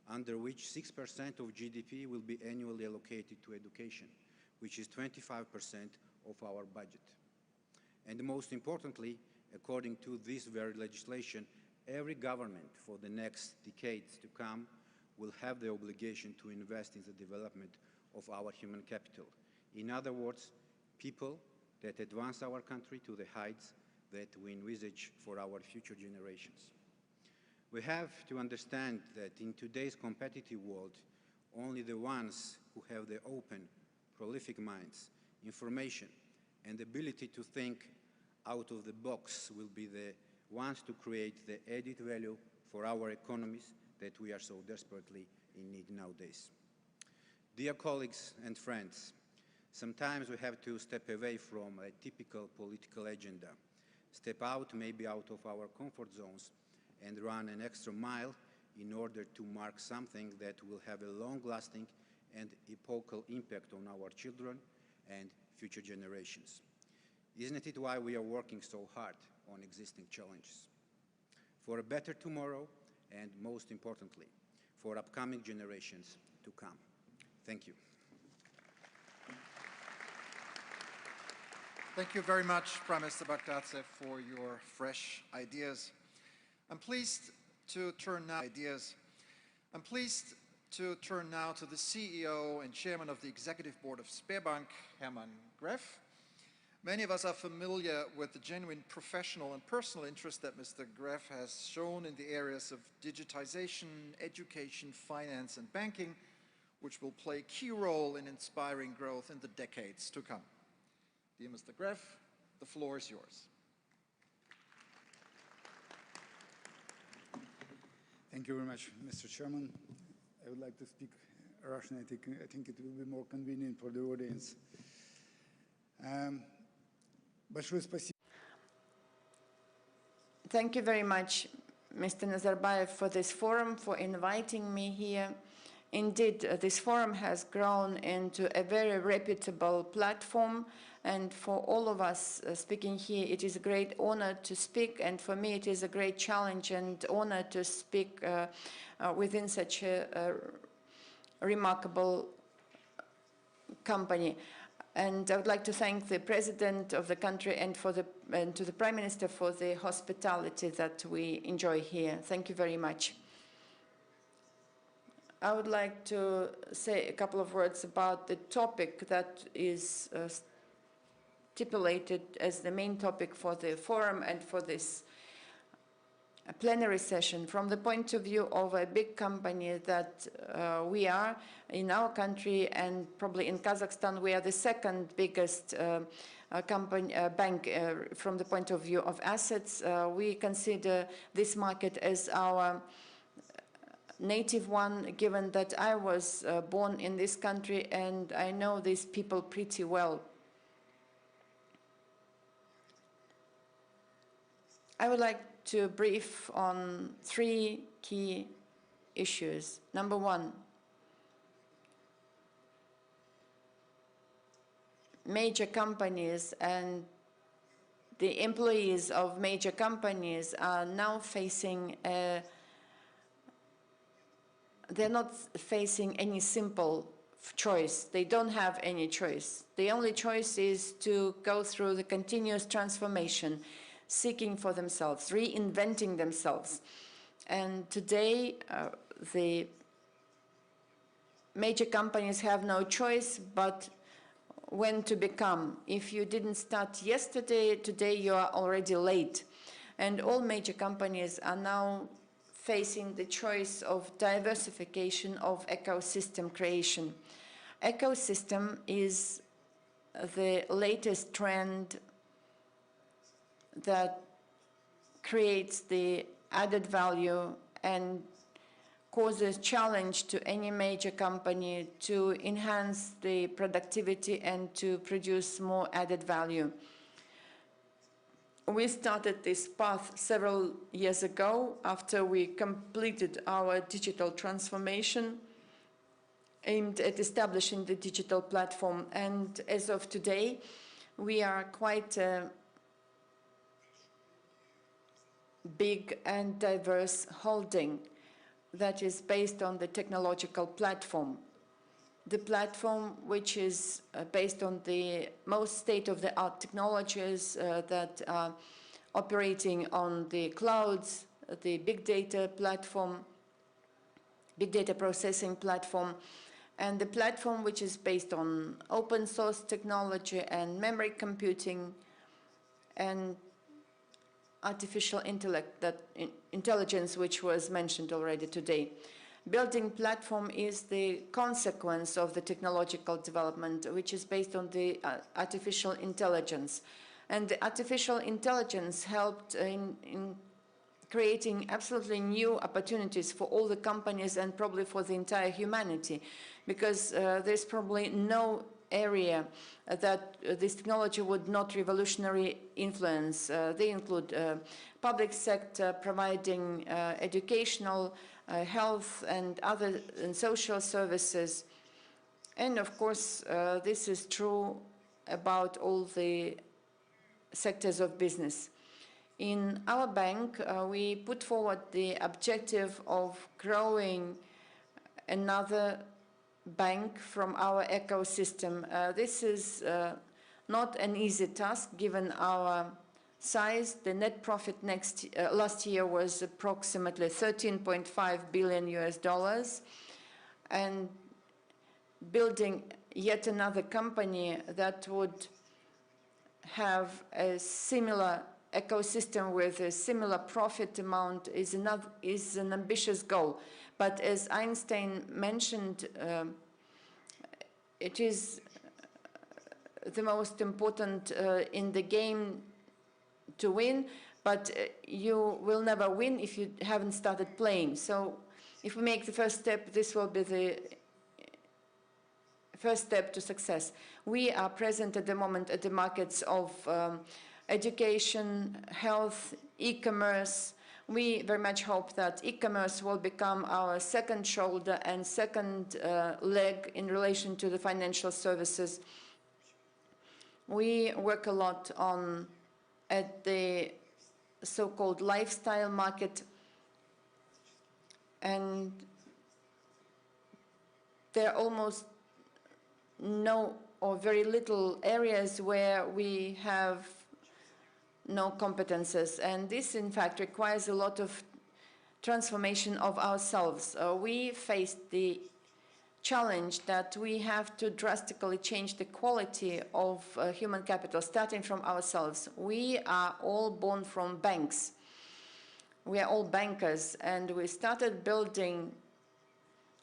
under which 6% of GDP will be annually allocated to education, which is 25% of our budget. And most importantly, according to this very legislation, every government for the next decades to come will have the obligation to invest in the development of our human capital. In other words, people that advance our country to the heights that we envisage for our future generations. We have to understand that in today's competitive world, only the ones who have the open, prolific minds, information, and ability to think out of the box will be the ones to create the added value for our economies that we are so desperately in need nowadays. Dear colleagues and friends, sometimes we have to step away from a typical political agenda, step out maybe out of our comfort zones and run an extra mile in order to mark something that will have a long-lasting and epochal impact on our children and future generations. Isn't it why we are working so hard on existing challenges? For a better tomorrow, and most importantly, for upcoming generations to come. Thank you. Thank you very much, Prime Minister Bakhtadze, for your fresh ideas. I'm pleased to turn now to the CEO and Chairman of the Executive Board of Sberbank, Hermann Greff. Many of us are familiar with the genuine professional and personal interest that Mr. Greff has shown in the areas of digitization, education, finance, and banking, which will play a key role in inspiring growth in the decades to come. Dear Mr. Greff, the floor is yours. Thank you very much, Mr. Chairman. I would like to speak Russian. I think it will be more convenient for the audience. Большое спасибо. Thank you very much, Mr. Nazarbayev, for this forum, for inviting me here. Indeed, this forum has grown into a very reputable platform, and for all of us speaking here, it is a great honor to speak, and for me it is a great challenge and honor to speak within such a remarkable company. And I would like to thank the President of the country and to the Prime Minister for the hospitality that we enjoy here. Thank you very much. I would like to say a couple of words about the topic that is stipulated as the main topic for the forum and for this plenary session. From the point of view of a big company that we are in our country, and probably in Kazakhstan, we are the second biggest bank from the point of view of assets. We consider this market as our native one, given that I was born in this country and I know these people pretty well. I would like to brief on 3 key issues. Number 1, major companies and the employees of major companies are now facing they're not facing any simple choice. They don't have any choice. The only choice is to go through the continuous transformation, seeking for themselves, reinventing themselves. And today, the major companies have no choice but when to become. If you didn't start yesterday, today you are already late. And all major companies are now facing the choice of diversification of ecosystem creation. Ecosystem is the latest trend that creates the added value and causes challenge to any major company to enhance the productivity and to produce more added value. We started this path several years ago after we completed our digital transformation aimed at establishing the digital platform. And as of today, we are quite a big and diverse holding that is based on the technological platform. The platform which is based on the most state-of-the-art technologies that are operating on the clouds, the big data platform, big data processing platform, and the platform which is based on open source technology and memory computing and artificial intelligence, which was mentioned already today. Building platform is the consequence of the technological development, which is based on the artificial intelligence. And the artificial intelligence helped in creating absolutely new opportunities for all the companies and probably for the entire humanity, because there's probably no area that this technology would not revolutionary influence. They include public sector providing educational, health and other social services. And of course, this is true about all the sectors of business. In our bank, we put forward the objective of growing another bank from our ecosystem. This is not an easy task given our size. The net profit last year was approximately $13.5 billion, and building yet another company that would have a similar ecosystem with a similar profit amount is an ambitious goal. But as Einstein mentioned, it is the most important in the game to win, but you will never win if you haven't started playing. So if we make the first step, this will be the first step to success. We are present at the moment at the markets of education, health, e-commerce. We very much hope that e-commerce will become our second shoulder and second leg in relation to the financial services. We work a lot at the so-called lifestyle market, and there are almost no or very little areas where we have no competences, and this in fact requires a lot of transformation of ourselves. We faced the challenge that we have to drastically change the quality of human capital, starting from ourselves. We are all born from banks. We are all bankers, and we started building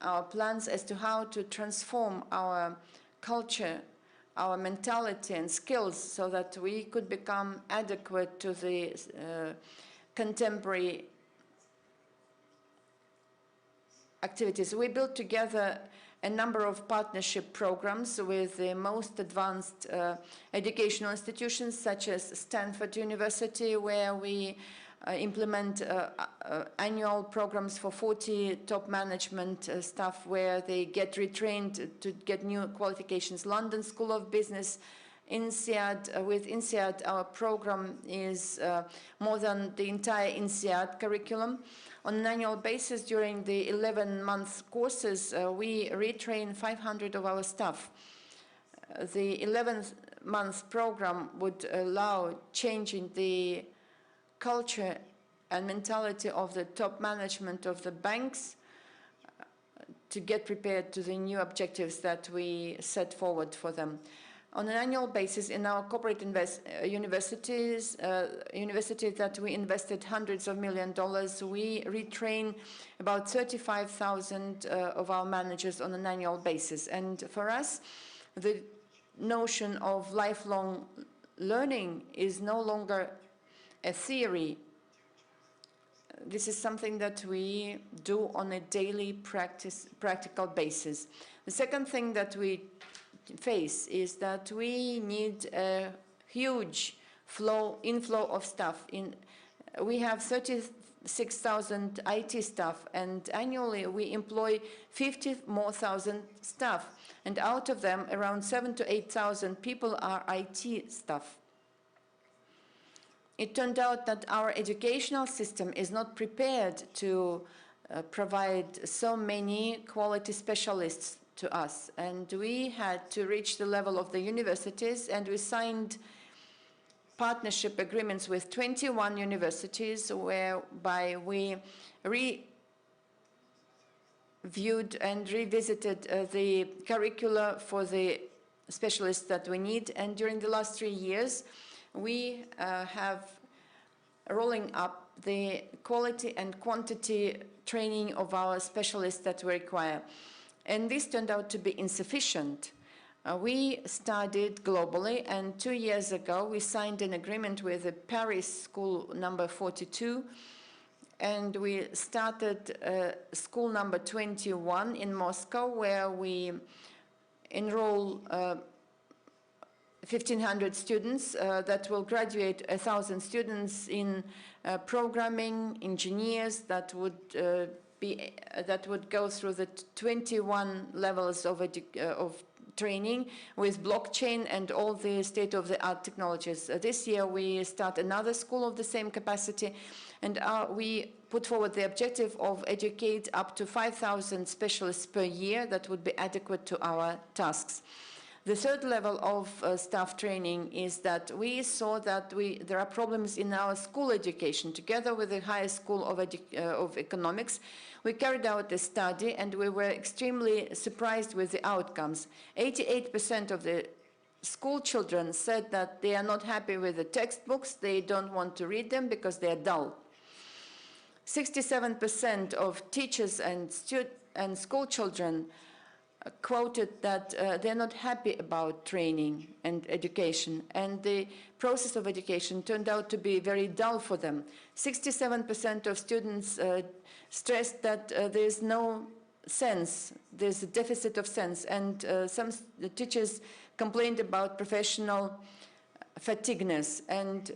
our plans as to how to transform our culture, our mentality and skills so that we could become adequate to the contemporary activities. We built together a number of partnership programs with the most advanced educational institutions such as Stanford University, where we implement annual programs for 40 top management staff where they get retrained to get new qualifications. London School of Business, INSEAD, with INSEAD our program is more than the entire INSEAD curriculum. On an annual basis during the 11-month courses, we retrain 500 of our staff. The 11th-month program would allow changing the culture and mentality of the top management of the banks to get prepared to the new objectives that we set forward for them. On an annual basis, in our corporate universities that we invested hundreds of millions of dollars, we retrain about 35,000 of our managers on an annual basis. And for us, the notion of lifelong learning is no longer a theory. This is something that we do on a daily practical basis. The second thing that we face is that we need a huge inflow of staff. We have 36,000 IT staff, and annually we employ 50,000 more staff, and out of them around 7,000 to 8,000 people are IT staff. It turned out that our educational system is not prepared to provide so many quality specialists to us, and we had to reach the level of the universities, and we signed partnership agreements with 21 universities whereby we reviewed and revisited the curricula for the specialists that we need. And during the last 3 years we have rolling up the quality and quantity training of our specialists that we require. And this turned out to be insufficient. We studied globally, and 2 years ago we signed an agreement with the Paris school number 42, and we started school number 21 in Moscow, where we enroll 1,500 students that will graduate 1,000 students in programming, engineers that would go through the 21 levels of training with blockchain and all the state-of-the-art technologies. This year we start another school of the same capacity, and we put forward the objective of educate up to 5,000 specialists per year that would be adequate to our tasks. The third level of staff training is that we saw that there are problems in our school education. Together with the highest school of economics, we carried out a study, and we were extremely surprised with the outcomes. 88% of the school children said that they are not happy with the textbooks, they don't want to read them because they are dull. 67% of teachers and school children quoted that they're not happy about training and education, and the process of education turned out to be very dull for them. 67% of students stressed that there's no sense. There's a deficit of sense, and some teachers complained about professional fatigueness. And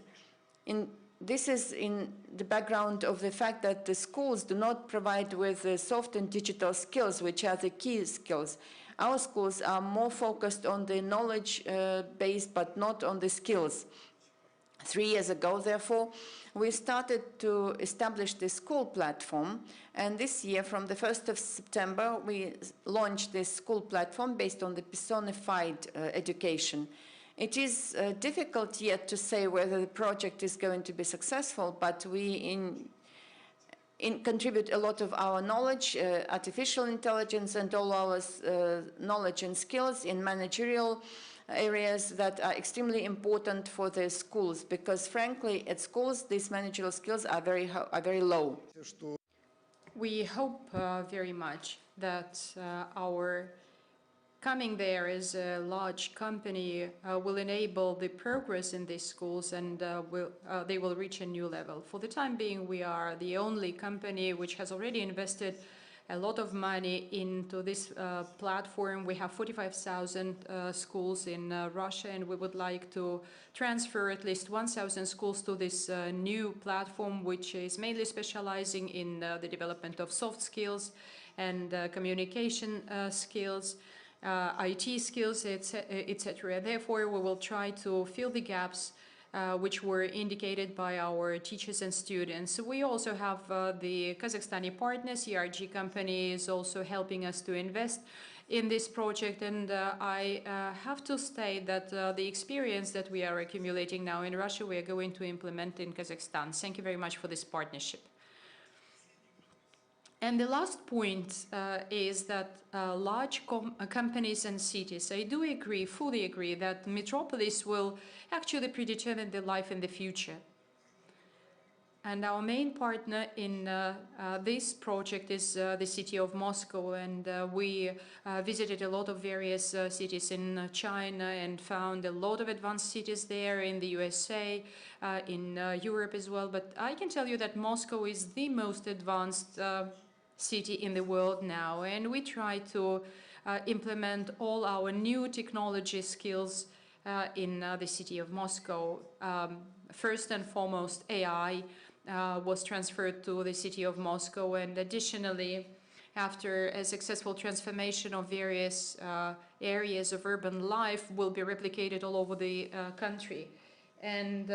this is in the background of the fact that the schools do not provide with the soft and digital skills, which are the key skills. Our schools are more focused on the knowledge base, but not on the skills. 3 years ago, therefore, we started to establish the school platform, and this year, from the 1st of September, we launched this school platform based on the personified education. It is difficult yet to say whether the project is going to be successful, but we contribute a lot of our knowledge, artificial intelligence, and all our knowledge and skills in managerial areas that are extremely important for the schools, because frankly, at schools, these managerial skills are very low. We hope very much that our coming there as a large company will enable the progress in these schools, and they will reach a new level. For the time being, we are the only company which has already invested a lot of money into this platform. We have 45,000 schools in Russia, and we would like to transfer at least 1,000 schools to this new platform, which is mainly specializing in the development of soft skills and communication skills, IT skills, etc. Therefore, we will try to fill the gaps which were indicated by our teachers and students. We also have the Kazakhstani partners. ERG company is also helping us to invest in this project, and I have to state that the experience that we are accumulating now in Russia, we are going to implement in Kazakhstan. Thank you very much for this partnership. And the last point is that large companies and cities, I do agree, fully agree, that metropolis will actually predetermine the life in the future. And our main partner in this project is the city of Moscow, and we visited a lot of various cities in China and found a lot of advanced cities there in the USA, in Europe as well. But I can tell you that Moscow is the most advanced city in the world now, and we try to implement all our new technology skills in the city of Moscow. First and foremost, AI was transferred to the city of Moscow, and additionally, after a successful transformation of various areas of urban life, will be replicated all over the country. And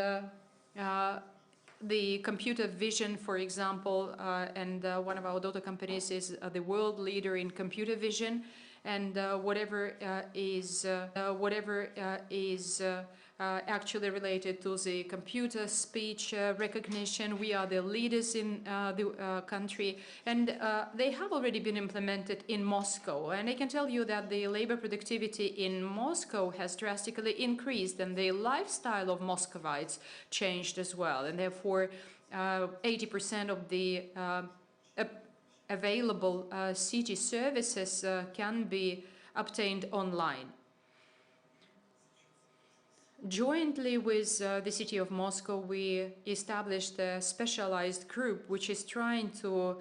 the computer vision, for example, and one of our daughter companies is the world leader in computer vision, and whatever is actually related to the computer speech recognition, we are the leaders in the country, and they have already been implemented in Moscow. And I can tell you that the labor productivity in Moscow has drastically increased, and the lifestyle of Muscovites changed as well, and therefore 80% of the available city services can be obtained online. Jointly with the city of Moscow, we established a specialized group which is trying to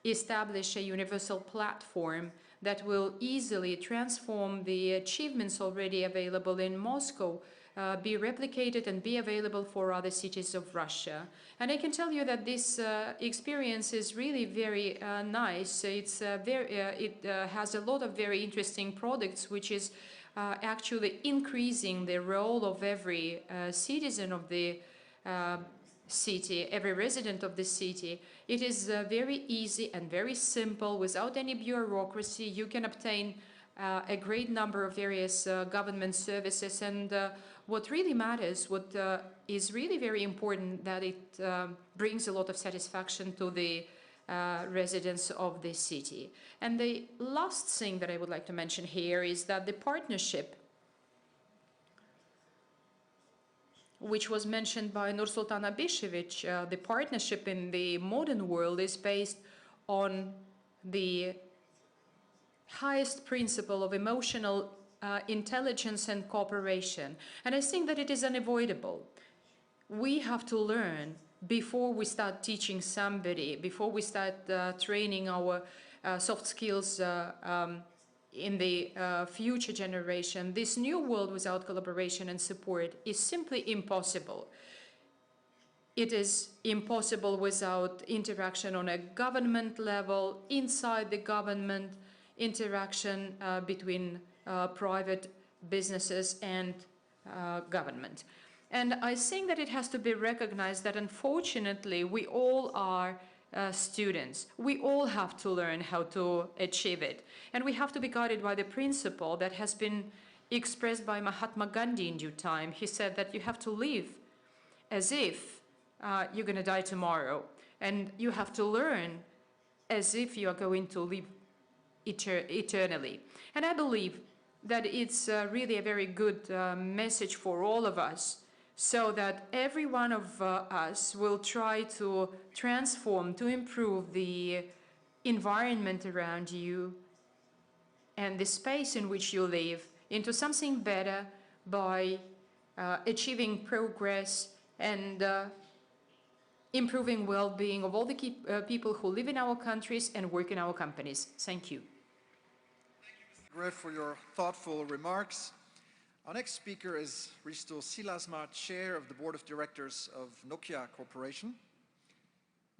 establish a universal platform that will easily transform the achievements already available in Moscow, be replicated and be available for other cities of Russia. And I can tell you that this experience is really very nice. It has a lot of very interesting products, which is actually increasing the role of every citizen of the city, every resident of the city. It is very easy and very simple, without any bureaucracy. You can obtain a great number of various government services, and what really matters, what is really very important, that it brings a lot of satisfaction to the residents of the city. And the last thing that I would like to mention here is that the partnership, which was mentioned by Nursultan Abishevich, the partnership in the modern world is based on the highest principle of emotional intelligence and cooperation. And I think that it is unavoidable. We have to learn before we start teaching somebody, before we start training our soft skills in the future generation, this new world without collaboration and support is simply impossible. It is impossible without interaction on a government level, inside the government, interaction between private businesses and government. And I think that it has to be recognized that unfortunately we all are students. We all have to learn how to achieve it. And we have to be guided by the principle that has been expressed by Mahatma Gandhi in due time. He said that you have to live as if you're going to die tomorrow. And you have to learn as if you are going to live eternally. And I believe that it's really a very good message for all of us, so that every one of us will try to transform, to improve the environment around you and the space in which you live into something better by achieving progress and improving well-being of all the people who live in our countries and work in our companies. Thank you. Thank you, Mr. Greff, for your thoughtful remarks. Our next speaker is Risto Silasma, Chair of the Board of Directors of Nokia Corporation.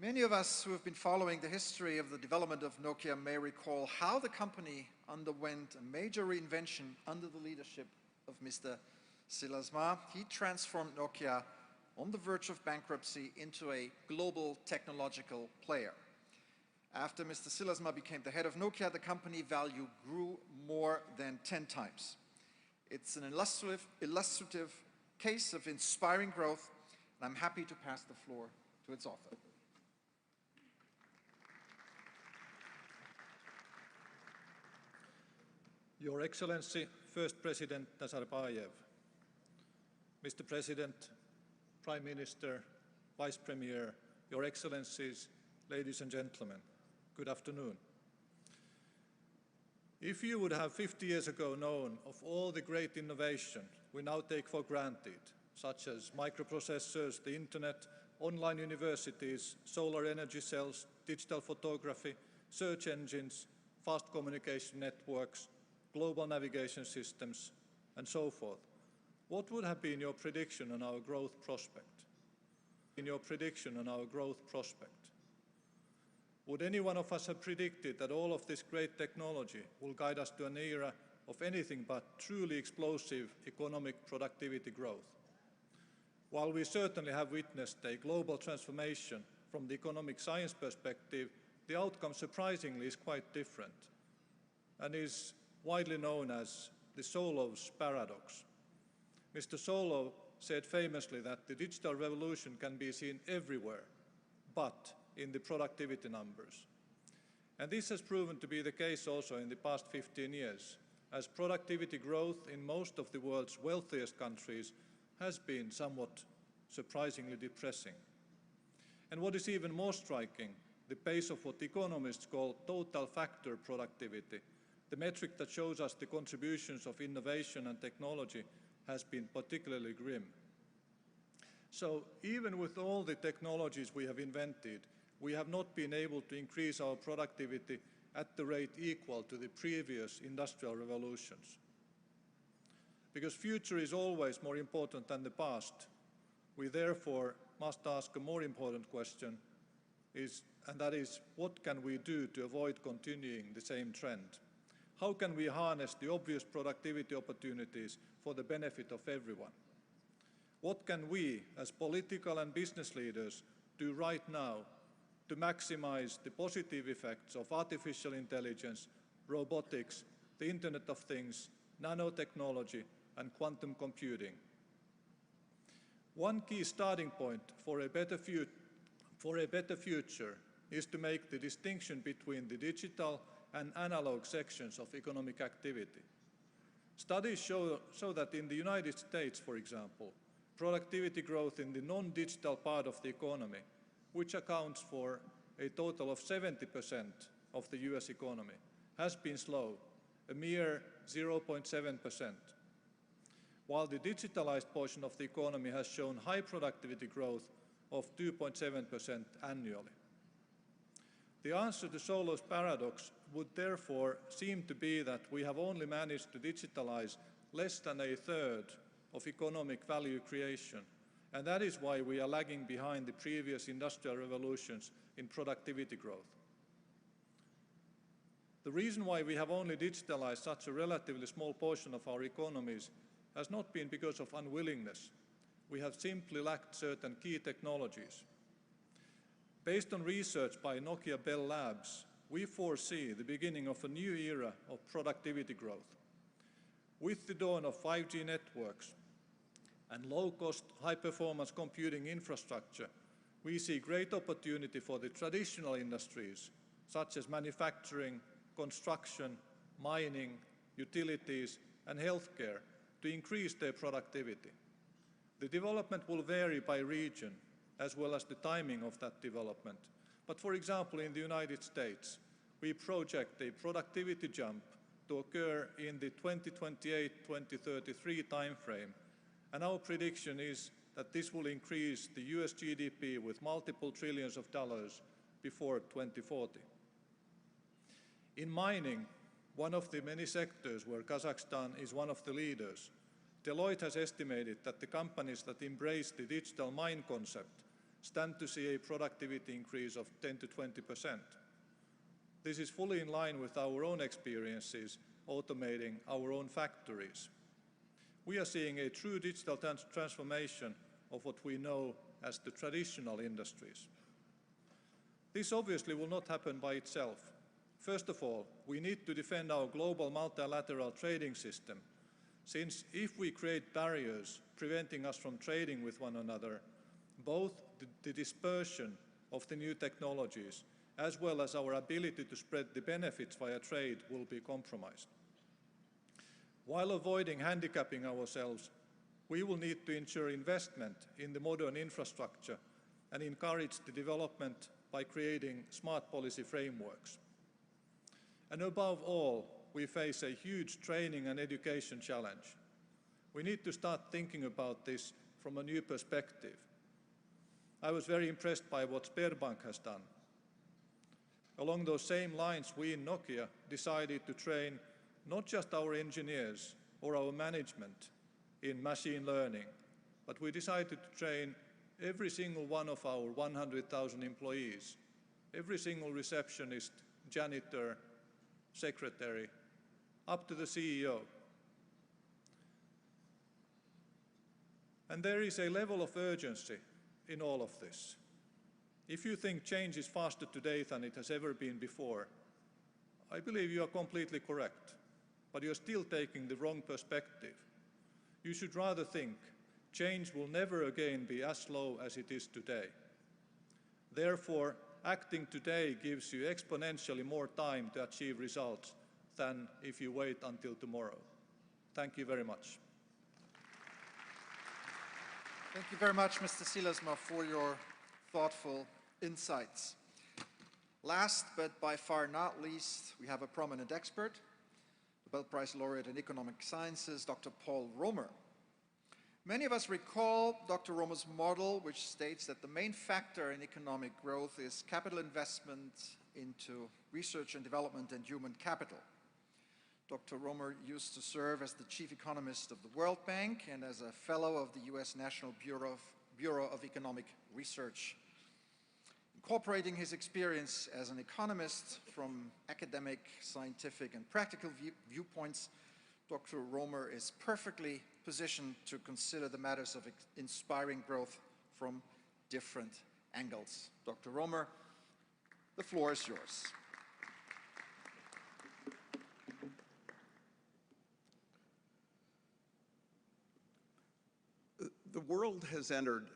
Many of us who have been following the history of the development of Nokia may recall how the company underwent a major reinvention under the leadership of Mr. Silasma. He transformed Nokia on the verge of bankruptcy into a global technological player. After Mr. Silasma became the head of Nokia, the company value grew more than 10 times. It's an illustrative case of inspiring growth, and I'm happy to pass the floor to its author. Your Excellency, First President Nazarbayev, Mr. President, Prime Minister, Vice Premier, Your Excellencies, ladies and gentlemen, good afternoon. If you would have 50 years ago known of all the great innovation we now take for granted, such as microprocessors, the internet, online universities, solar energy cells, digital photography, search engines, fast communication networks, global navigation systems, and so forth, what would have been your prediction on our growth prospect? Would any one of us have predicted that all of this great technology will guide us to an era of anything but truly explosive economic productivity growth? While we certainly have witnessed a global transformation from the economic science perspective, the outcome surprisingly is quite different and is widely known as the Solow's paradox. Mr. Solow said famously that the digital revolution can be seen everywhere, but in the productivity numbers. And this has proven to be the case also in the past 15 years, as productivity growth in most of the world's wealthiest countries has been somewhat surprisingly depressing. And what is even more striking, the pace of what economists call total factor productivity, the metric that shows us the contributions of innovation and technology, has been particularly grim. So even with all the technologies we have invented, we have not been able to increase our productivity at the rate equal to the previous industrial revolutions. Because future is always more important than the past, we therefore must ask a more important question, and that is, what can we do to avoid continuing the same trend? How can we harness the obvious productivity opportunities for the benefit of everyone? What can we, as political and business leaders, do right now to maximize the positive effects of artificial intelligence, robotics, the Internet of Things, nanotechnology, and quantum computing? One key starting point for a better future is to make the distinction between the digital and analog sections of economic activity. Studies show that in the United States, for example, productivity growth in the non-digital part of the economy, which accounts for a total of 70% of the US economy, has been slow, a mere 0.7%, while the digitalized portion of the economy has shown high productivity growth of 2.7% annually. The answer to Solo's paradox would therefore seem to be that we have only managed to digitalize less than a third of economic value creation, and that is why we are lagging behind the previous industrial revolutions in productivity growth. The reason why we have only digitalized such a relatively small portion of our economies has not been because of unwillingness. We have simply lacked certain key technologies. Based on research by Nokia Bell Labs, we foresee the beginning of a new era of productivity growth. With the dawn of 5G networks and low-cost, high-performance computing infrastructure, we see great opportunity for the traditional industries, such as manufacturing, construction, mining, utilities, and healthcare, to increase their productivity. The development will vary by region, as well as the timing of that development. But for example, in the United States, we project a productivity jump to occur in the 2028-2033 timeframe, and our prediction is that this will increase the US GDP with multiple trillions of dollars before 2040. In mining, one of the many sectors where Kazakhstan is one of the leaders, Deloitte has estimated that the companies that embrace the digital mine concept stand to see a productivity increase of 10 to 20%. This is fully in line with our own experiences automating our own factories. We are seeing a true digital transformation of what we know as the traditional industries. This obviously will not happen by itself. First of all, we need to defend our global multilateral trading system, since if we create barriers preventing us from trading with one another, both the dispersion of the new technologies as well as our ability to spread the benefits via trade will be compromised. While avoiding handicapping ourselves, we will need to ensure investment in the modern infrastructure and encourage the development by creating smart policy frameworks. And above all, we face a huge training and education challenge. We need to start thinking about this from a new perspective. I was very impressed by what Sberbank has done. Along those same lines, we in Nokia decided to train not just our engineers or our management in machine learning, but we decided to train every single one of our 100,000 employees, every single receptionist, janitor, secretary, up to the CEO. And there is a level of urgency in all of this. If you think change is faster today than it has ever been before, I believe you are completely correct, but you're still taking the wrong perspective. You should rather think change will never again be as slow as it is today. Therefore, acting today gives you exponentially more time to achieve results than if you wait until tomorrow. Thank you very much. Thank you very much, Mr. Silasma, for your thoughtful insights. Last, but by far not least, we have a prominent expert, the Nobel Prize laureate in economic sciences, Dr. Paul Romer. Many of us recall Dr. Romer's model, which states that the main factor in economic growth is capital investment into research and development and human capital. Dr. Romer used to serve as the chief economist of the World Bank and as a fellow of the US National Bureau of Economic Research. Incorporating his experience as an economist from academic, scientific, and practical viewpoints, Dr. Romer is perfectly positioned to consider the matters of inspiring growth from different angles. Dr. Romer, the floor is yours. The world has entered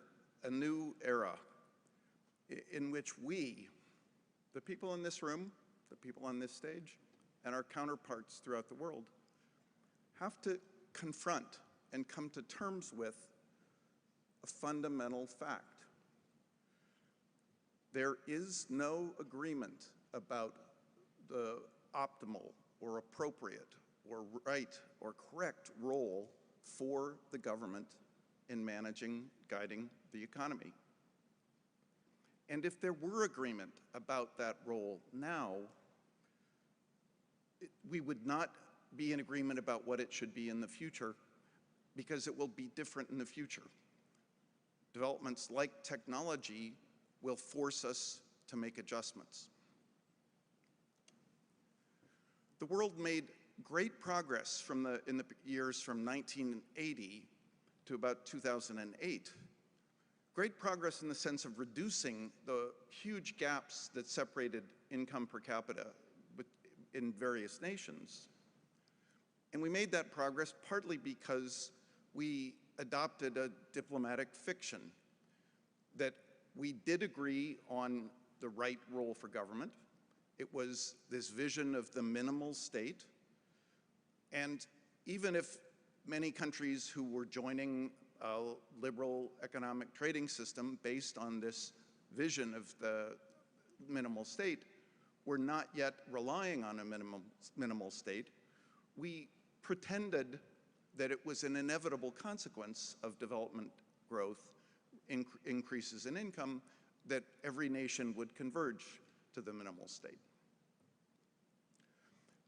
a new era in which we, the people in this room, the people on this stage, and our counterparts throughout the world, have to confront and come to terms with a fundamental fact. There is no agreement about the optimal or appropriate or right or correct role for the government in managing, guiding the economy. And if there were agreement about that role now, we would not be in agreement about what it should be in the future, because it will be different in the future. Developments like technology will force us to make adjustments. The world made great progress in the years from 1980 to about 2008. Great progress in the sense of reducing the huge gaps that separated income per capita in various nations. And we made that progress partly because we adopted a diplomatic fiction that we did agree on the right role for government. It was this vision of the minimal state. And even if many countries who were joining a liberal economic trading system based on this vision of the minimal state were not yet relying on a minimal state, we pretended that it was an inevitable consequence of development growth, increases in income, that every nation would converge to the minimal state.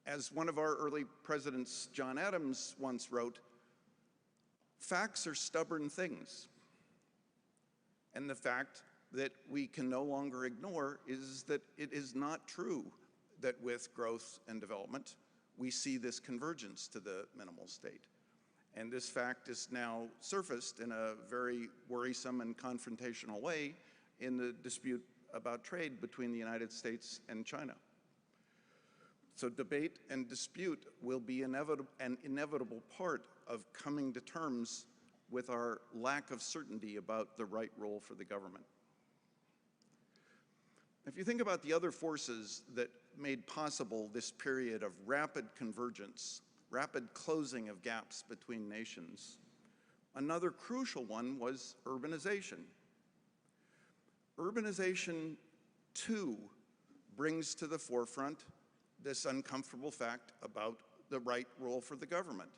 As one of our early presidents, John Adams, once wrote, "Facts are stubborn things." And the fact that we can no longer ignore is that it is not true that with growth and development, we see this convergence to the minimal state. And this fact is now surfaced in a very worrisome and confrontational way in the dispute about trade between the United States and China. So debate and dispute will be an inevitable part of coming to terms with our lack of certainty about the right role for the government. If you think about the other forces that made possible this period of rapid convergence, rapid closing of gaps between nations, another crucial one was urbanization. Urbanization, too, brings to the forefront this uncomfortable fact about the right role for the government.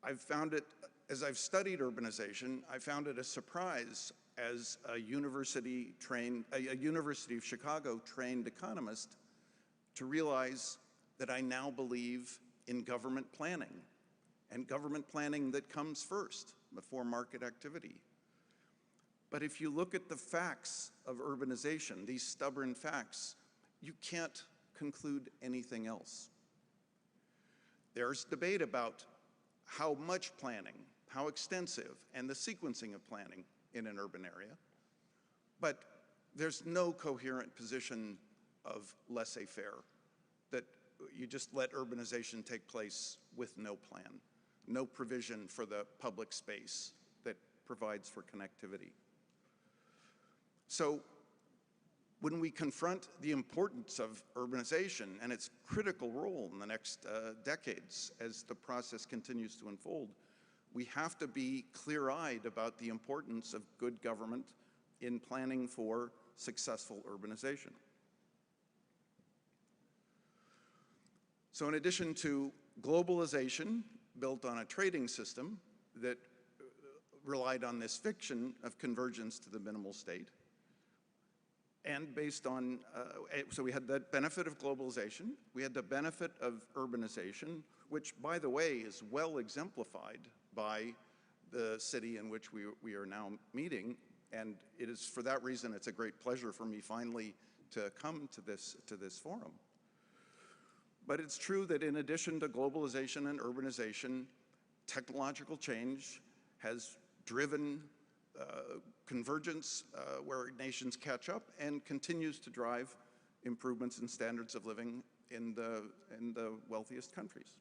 I've found it, as I've studied urbanization, I found it a surprise as a University of Chicago trained economist to realize that I now believe in government planning, and government planning that comes first before market activity. But if you look at the facts of urbanization, these stubborn facts, you can't conclude anything else. There's debate about how much planning, how extensive, and the sequencing of planning in an urban area. But there's no coherent position of laissez-faire, that you just let urbanization take place with no plan, no provision for the public space that provides for connectivity. So when we confront the importance of urbanization and its critical role in the next decades as the process continues to unfold, we have to be clear-eyed about the importance of good government in planning for successful urbanization. So in addition to globalization built on a trading system that relied on this fiction of convergence to the minimal state, and based on, so we had the benefit of globalization, we had the benefit of urbanization, which, by the way, is well exemplified by the city in which we are now meeting, and it is for that reason it's a great pleasure for me finally to come to this forum. But it's true that in addition to globalization and urbanization, technological change has driven convergence where nations catch up and continues to drive improvements in standards of living in the wealthiest countries.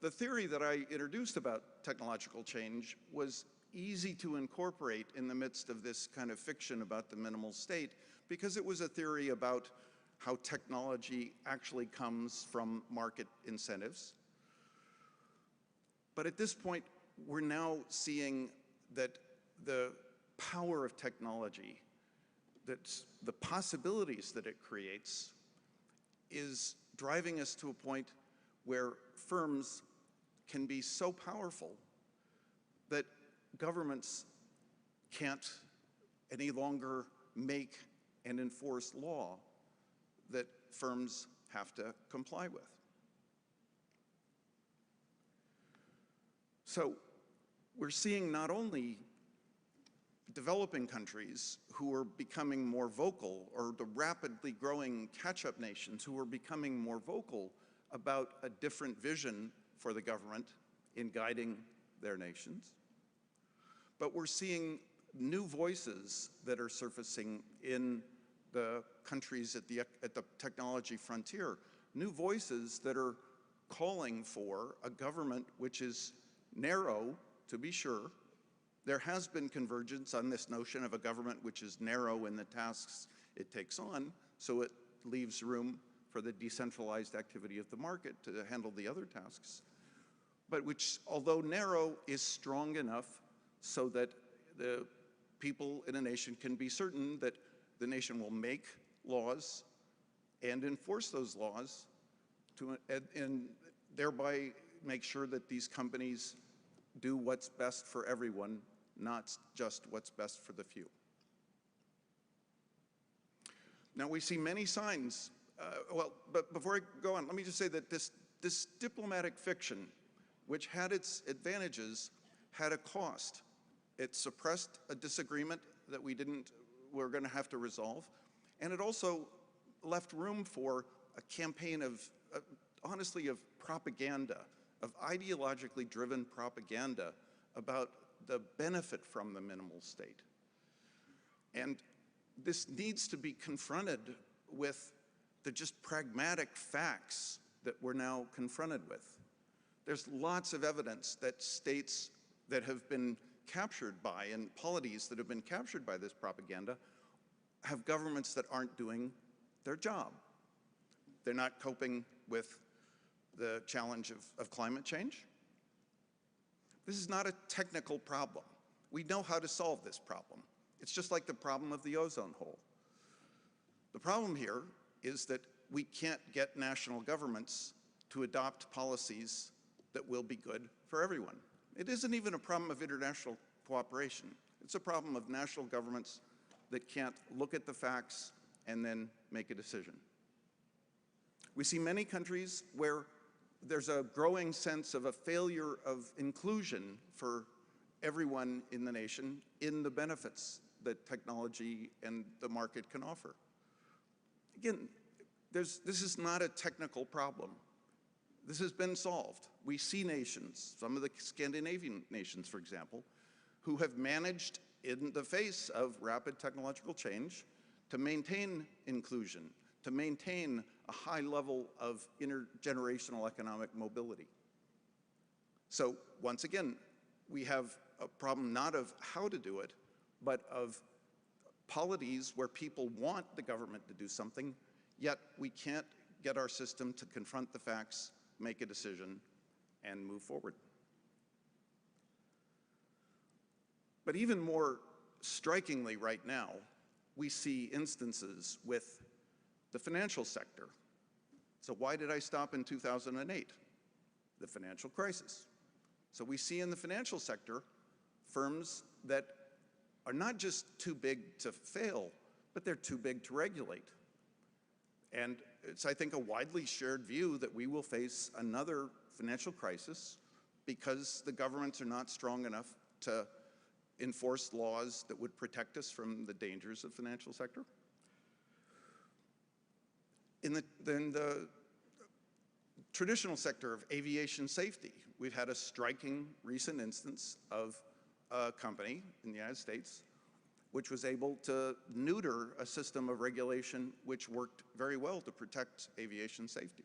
The theory that I introduced about technological change was easy to incorporate in the midst of this kind of fiction about the minimal state, because it was a theory about how technology actually comes from market incentives. But at this point, we're now seeing that the power of technology, that the possibilities that it creates, is driving us to a point where firms can be so powerful that governments can't any longer make and enforce law that firms have to comply with. So we're seeing not only developing countries who are becoming more vocal, or the rapidly growing catch-up nations who are becoming more vocal about a different vision for the government in guiding their nations, but we're seeing new voices that are surfacing in the countries at the technology frontier, new voices that are calling for a government which is narrow, to be sure. There has been convergence on this notion of a government which is narrow in the tasks it takes on, so it leaves room for the decentralized activity of the market to handle the other tasks, but which, although narrow, is strong enough so that the people in a nation can be certain that the nation will make laws and enforce those laws and thereby make sure that these companies do what's best for everyone, not just what's best for the few. Now, we see many signs. But before I go on, let me just say that this diplomatic fiction, which had its advantages, had a cost. It suppressed a disagreement that we're going to have to resolve, and it also left room for a campaign of, honestly, of propaganda, of ideologically driven propaganda about the benefit from the minimal state. And this needs to be confronted with the just pragmatic facts that we're now confronted with. There's lots of evidence that states that have been captured by, and polities that have been captured by this propaganda, have governments that aren't doing their job. They're not coping with the challenge of climate change. This is not a technical problem. We know how to solve this problem. It's just like the problem of the ozone hole. The problem here is that we can't get national governments to adopt policies that will be good for everyone. It isn't even a problem of international cooperation. It's a problem of national governments that can't look at the facts and then make a decision. We see many countries where there's a growing sense of a failure of inclusion for everyone in the nation in the benefits that technology and the market can offer. Again, this is not a technical problem. This has been solved. We see nations, some of the Scandinavian nations, for example, who have managed, in the face of rapid technological change, to maintain inclusion, to maintain a high level of intergenerational economic mobility. So once again, we have a problem not of how to do it, but of polities where people want the government to do something, yet we can't get our system to confront the facts, make a decision, and move forward. But even more strikingly right now, we see instances with the financial sector. So why did I stop in 2008? The financial crisis. So we see in the financial sector firms that are not just too big to fail, but they're too big to regulate. And it's, I think, a widely shared view that we will face another financial crisis because the governments are not strong enough to enforce laws that would protect us from the dangers of the financial sector. In the traditional sector of aviation safety, we've had a striking recent instance of a company in the United States which was able to neuter a system of regulation which worked very well to protect aviation safety.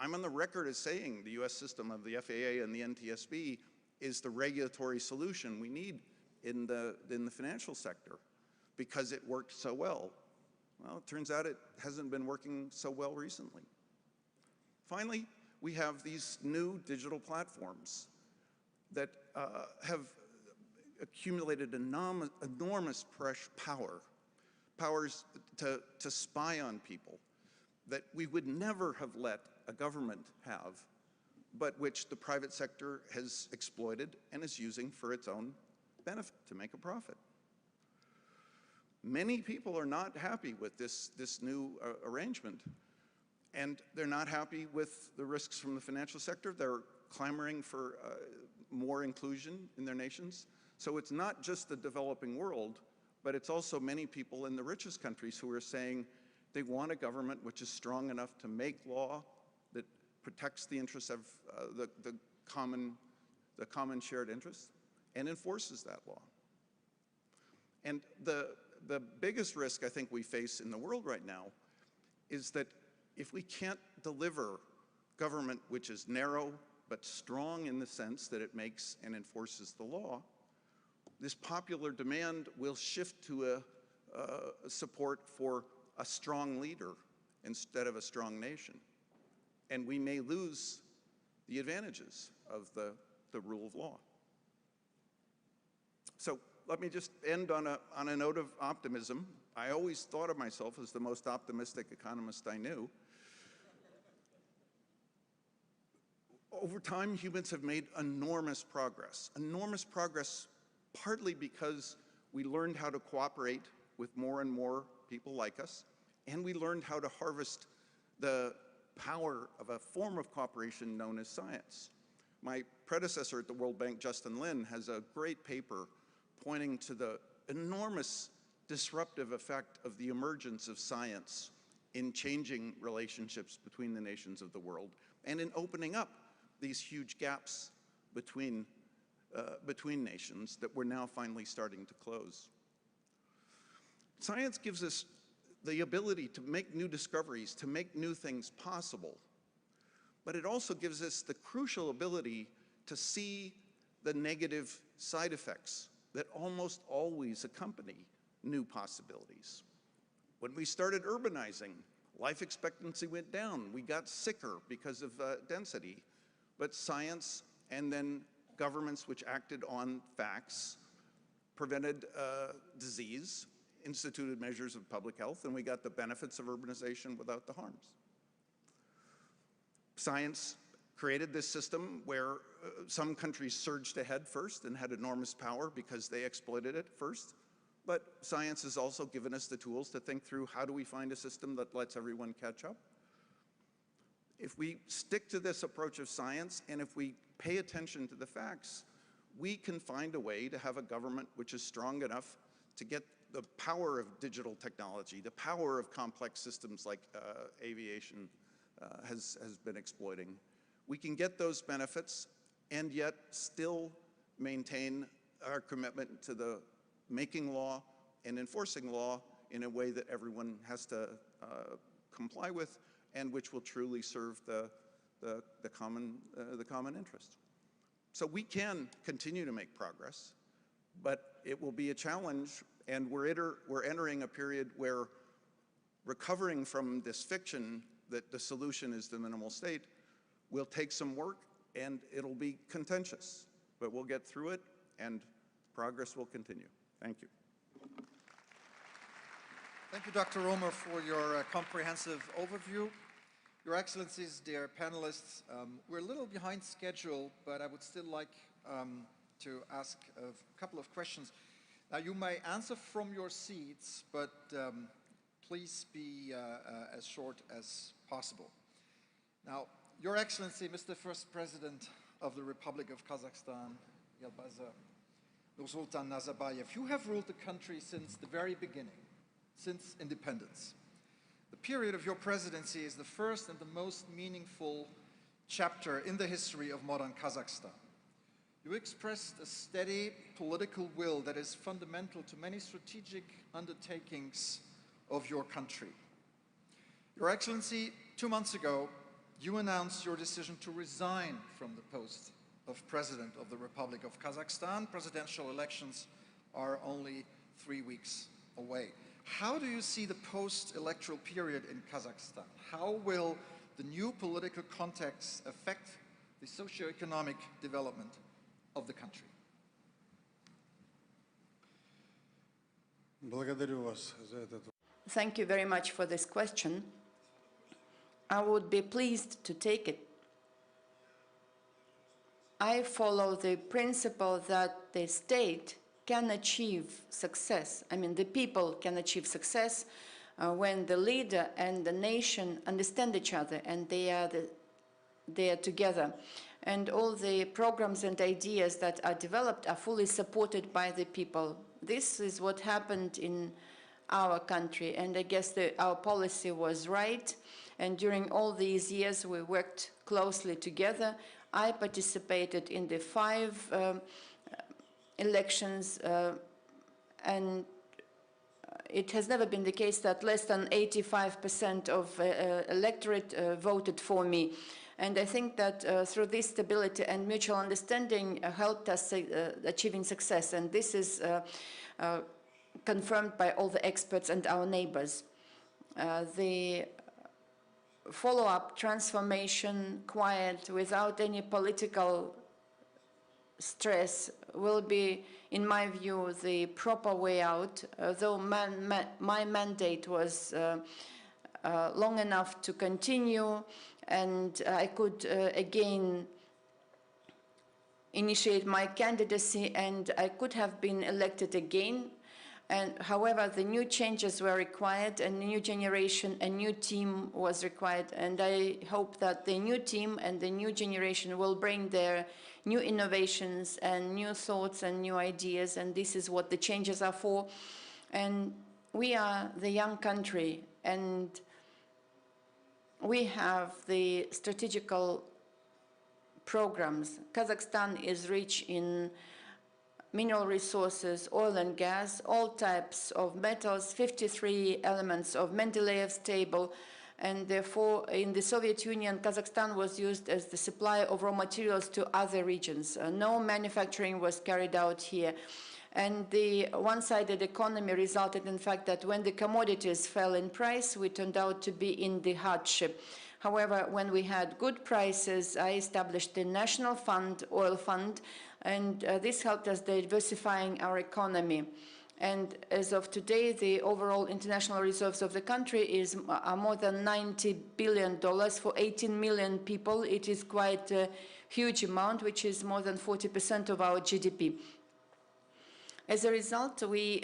I'm on the record as saying the US system of the FAA and the NTSB is the regulatory solution we need in the financial sector because it worked so well. Well, it turns out it hasn't been working so well recently. Finally, we have these new digital platforms that have accumulated enormous powers to spy on people that we would never have let a government have, but which the private sector has exploited and is using for its own benefit to make a profit. Many people are not happy with this new arrangement, and they're not happy with the risks from the financial sector. They're clamoring for more inclusion in their nations. So it's not just the developing world, but it's also many people in the richest countries who are saying they want a government which is strong enough to make law that protects the interests of the common shared interests and enforces that law. And the biggest risk I think we face in the world right now is that if we can't deliver government which is narrow but strong in the sense that it makes and enforces the law, this popular demand will shift to a support for a strong leader instead of a strong nation. And we may lose the advantages of the rule of law. So let me just end on a note of optimism. I always thought of myself as the most optimistic economist I knew. Over time, humans have made enormous progress partly because we learned how to cooperate with more and more people like us, and we learned how to harvest the power of a form of cooperation known as science. My predecessor at the World Bank, Justin Lin, has a great paper pointing to the enormous disruptive effect of the emergence of science in changing relationships between the nations of the world and in opening up these huge gaps between nations that we're now finally starting to close. Science gives us the ability to make new discoveries, to make new things possible, but it also gives us the crucial ability to see the negative side effects that almost always accompany new possibilities. When we started urbanizing, life expectancy went down. We got sicker because of density. But science and then governments which acted on facts prevented disease, instituted measures of public health, and we got the benefits of urbanization without the harms. Science created this system where some countries surged ahead first and had enormous power because they exploited it first. But science has also given us the tools to think through how do we find a system that lets everyone catch up. If we stick to this approach of science and if we pay attention to the facts, we can find a way to have a government which is strong enough to get the power of digital technology, the power of complex systems like aviation has been exploiting. We can get those benefits and yet still maintain our commitment to the making law and enforcing law in a way that everyone has to comply with and which will truly serve the common interest. So we can continue to make progress, but it will be a challenge, and we're entering a period where recovering from this fiction that the solution is the minimal state will take some work, and it'll be contentious, but we'll get through it, and progress will continue. Thank you. Thank you, Dr. Romer, for your comprehensive overview. Your Excellencies, dear panelists, we're a little behind schedule, but I would still like to ask a couple of questions. Now, you may answer from your seats, but please be as short as possible. Now, Your Excellency, Mr. First President of the Republic of Kazakhstan, Yelbaza Nursultan Nazarbayev, you have ruled the country since the very beginning, since independence. The period of your presidency is the first and the most meaningful chapter in the history of modern Kazakhstan. You expressed a steady political will that is fundamental to many strategic undertakings of your country. Your Excellency, 2 months ago, you announced your decision to resign from the post of President of the Republic of Kazakhstan. Presidential elections are only 3 weeks away. How do you see the post-electoral period in Kazakhstan? How will the new political context affect the socio-economic development of the country? Thank you very much for this question. I would be pleased to take it. I follow the principle that the state can achieve success. I mean, the people can achieve success when the leader and the nation understand each other and they are together. And all the programs and ideas that are developed are fully supported by the people. This is what happened in our country, and I guess our policy was right. And during all these years, we worked closely together. I participated in the 5 elections, and it has never been the case that less than 85% of electorate voted for me. And I think that through this stability and mutual understanding helped us achieving success. And this is confirmed by all the experts and our neighbors. The follow-up transformation, quiet, without any political stress, will be, in my view, the proper way out. Though my mandate was long enough to continue, and I could again initiate my candidacy, and I could have been elected again. And however, the new changes were required, and a new generation, a new team was required. And I hope that the new team and the new generation will bring their new innovations and new thoughts and new ideas. And this is what the changes are for. And we are the young country, and we have the strategical programs. Kazakhstan is rich in mineral resources, oil and gas, all types of metals, 53 elements of Mendeleev's table, and therefore in the Soviet Union, Kazakhstan was used as the supplier of raw materials to other regions. No manufacturing was carried out here. And the one-sided economy resulted in the fact that when the commodities fell in price, we turned out to be in the hardship. However, when we had good prices, I established the national fund, oil fund, and this helped us diversifying our economy. And as of today, the overall international reserves of the country are more than $90 billion for 18 million people. It is quite a huge amount, which is more than 40% of our GDP. As a result, we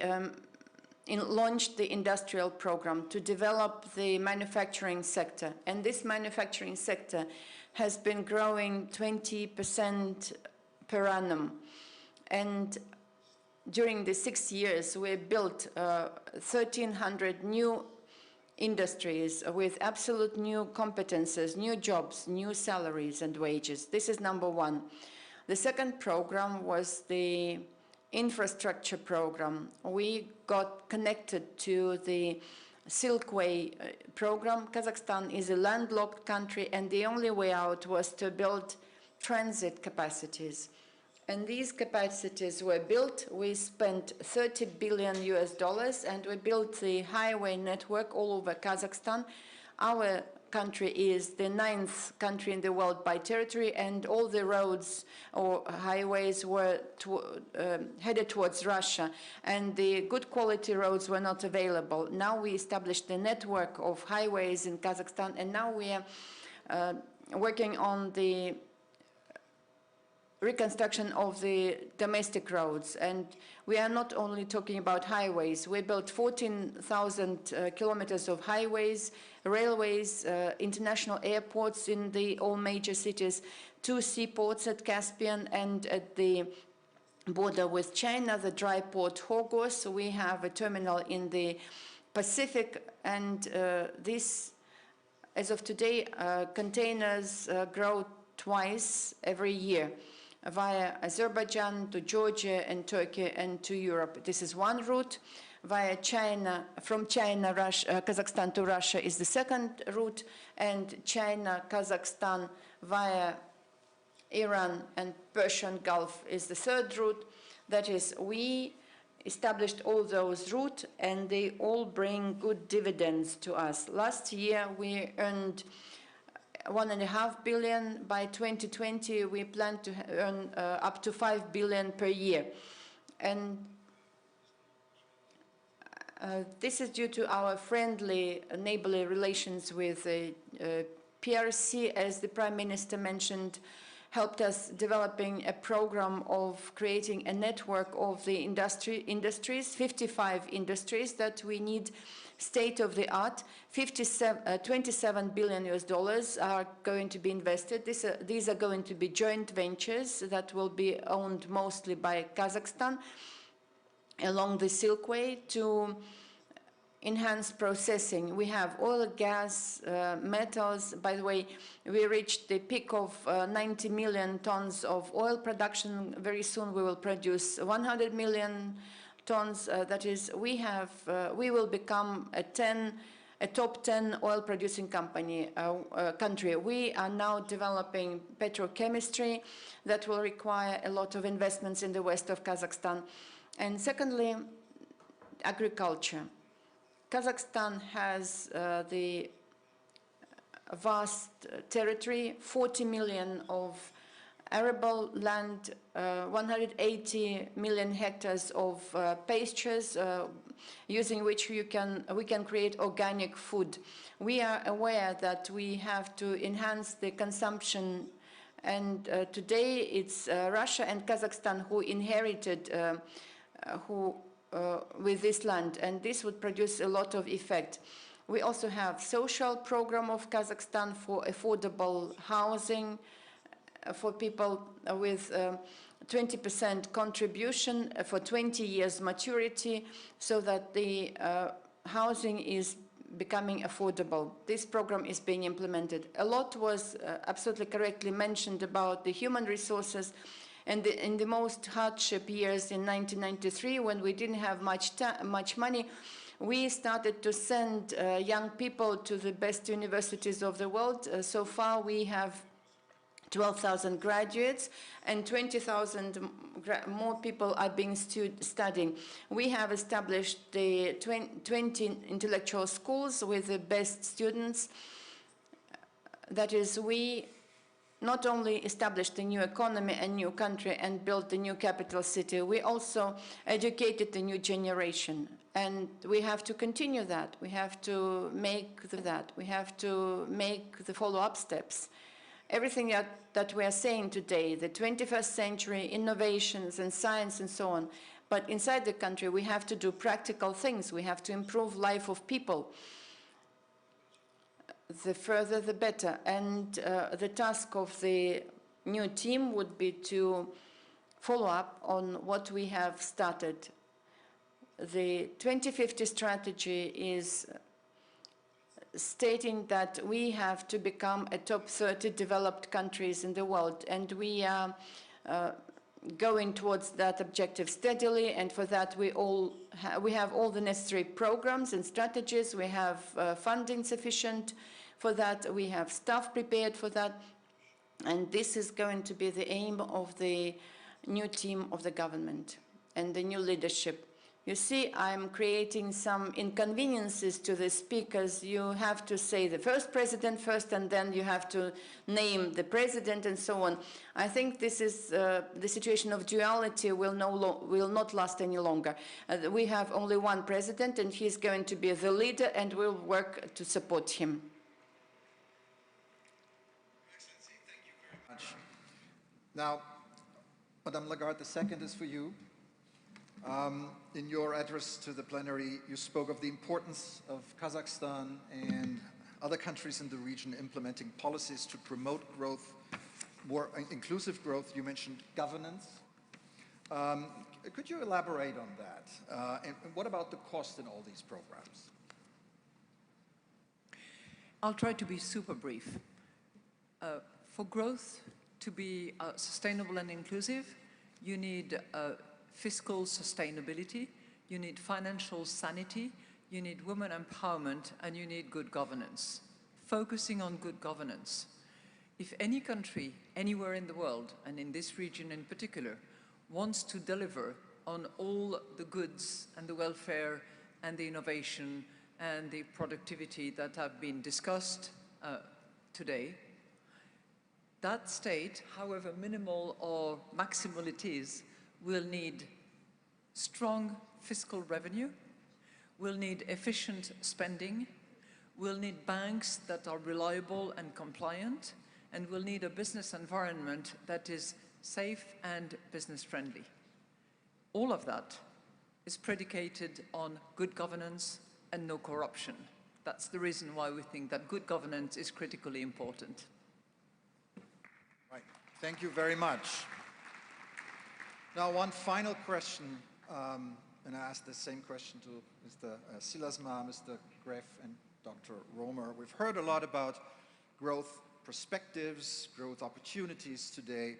launched the industrial program to develop the manufacturing sector. And this manufacturing sector has been growing 20% per annum. And during the 6 years, we built 1,300 new industries with absolute new competences, new jobs, new salaries and wages. This is number one. The second program was the infrastructure program. We got connected to the Silkway program. Kazakhstan is a landlocked country, and the only way out was to build transit capacities. And these capacities were built. We spent $30 billion US, and we built the highway network all over Kazakhstan. Our country is the 9th country in the world by territory, and all the roads or highways were headed towards Russia, and the good quality roads were not available. Now we established a network of highways in Kazakhstan, and now we are working on the reconstruction of the domestic roads. And we are not only talking about highways. We built 14,000 kilometers of highways, railways, international airports in all major cities, 2 seaports at Caspian and at the border with China, the dry port Hogos. We have a terminal in the Pacific, and this, as of today, containers grow twice every year, via Azerbaijan to Georgia and Turkey and to Europe. This is one route. Via China, from China, Kazakhstan to Russia is the second route, and China, Kazakhstan via Iran and Persian Gulf is the third route. That is, we established all those routes, and they all bring good dividends to us. Last year, we earned $1.5 billion. By 2020, we plan to earn up to $5 billion per year. And this is due to our friendly, neighborly relations with PRC, as the Prime Minister mentioned, helped us developing a program of creating a network of the industries, 55 industries that we need state-of-the-art. 27 billion US dollars are going to be invested. These are going to be joint ventures that will be owned mostly by Kazakhstan along the Silkway to enhance processing. We have oil, gas, metals. By the way, we reached the peak of 90 million tons of oil production. Very soon we will produce 100 million tons. That is, we will become a top 10 oil producing country. We are now developing petrochemistry that will require a lot of investments in the west of Kazakhstan. And secondly, agriculture. Kazakhstan has the vast territory, 40 million of arable land, 180 million hectares of pastures, using which we can create organic food. We are aware that we have to enhance the consumption, and today it's Russia and Kazakhstan who inherited with this land, and this would produce a lot of effect. We also have social program of Kazakhstan for affordable housing for people with 20% contribution for 20 years maturity, so that the housing is becoming affordable. This program is being implemented. A lot was absolutely correctly mentioned about the human resources. And in the most hardship years in 1993, when we didn't have much money, we started to send young people to the best universities of the world. So far, we have 12,000 graduates, and 20,000 more people are being studying. We have established the 20 intellectual schools with the best students. That is, we not only established a new economy, a new country, and built a new capital city, we also educated the new generation. And we have to continue that. We have to make that. We have to make the follow-up steps. Everything that we are saying today, the 21st century, innovations and science and so on. But inside the country, we have to do practical things. We have to improve life of people. The further, the better. And the task of the new team would be to follow up on what we have started. The 2050 strategy is stating that we have to become a top 30 developed countries in the world, and we are going towards that objective steadily, and for that we have all the necessary programs and strategies. We have funding sufficient for that. We have staff prepared for that, and this is going to be the aim of the new team of the government and the new leadership. You see, I'm creating some inconveniences to the speakers. You have to say the first president first, and then you have to name the president and so on. I think this is the situation of duality will not last any longer. We have only one president, and he's going to be the leader, and we'll work to support him. Excellency, thank you very much. Now, Madame Lagarde, the second is for you. In your address to the plenary, you spoke of the importance of Kazakhstan and other countries in the region implementing policies to promote growth, more inclusive growth. You mentioned governance. Could you elaborate on that? And what about the cost in all these programs? I'll try to be super brief. For growth to be sustainable and inclusive, you need fiscal sustainability, you need financial sanity, you need women empowerment, and you need good governance. Focusing on good governance. If any country, anywhere in the world, and in this region in particular, wants to deliver on all the goods and the welfare and the innovation and the productivity that have been discussed today, that state, however minimal or maximal it is, will need strong fiscal revenue, will need efficient spending, will need banks that are reliable and compliant, and we'll need a business environment that is safe and business-friendly. All of that is predicated on good governance and no corruption. That's the reason why we think that good governance is critically important. Right. Thank you very much. Now, one final question, and I ask the same question to Mr. Silasma, Mr. Greff, and Dr. Romer. We've heard a lot about growth perspectives, growth opportunities today.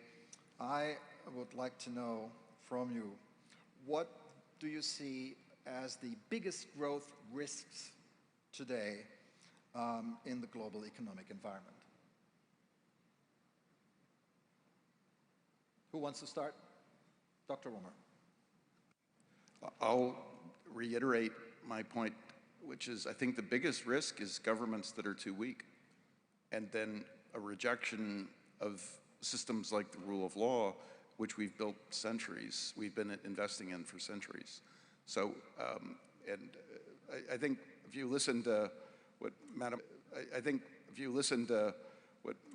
I would like to know from you, what do you see as the biggest growth risks today in the global economic environment? Who wants to start? Dr. Romer. I'll reiterate my point, which is I think the biggest risk is governments that are too weak, and then a rejection of systems like the rule of law, which we've built centuries, we've been investing in for centuries. So, I think if you listen to what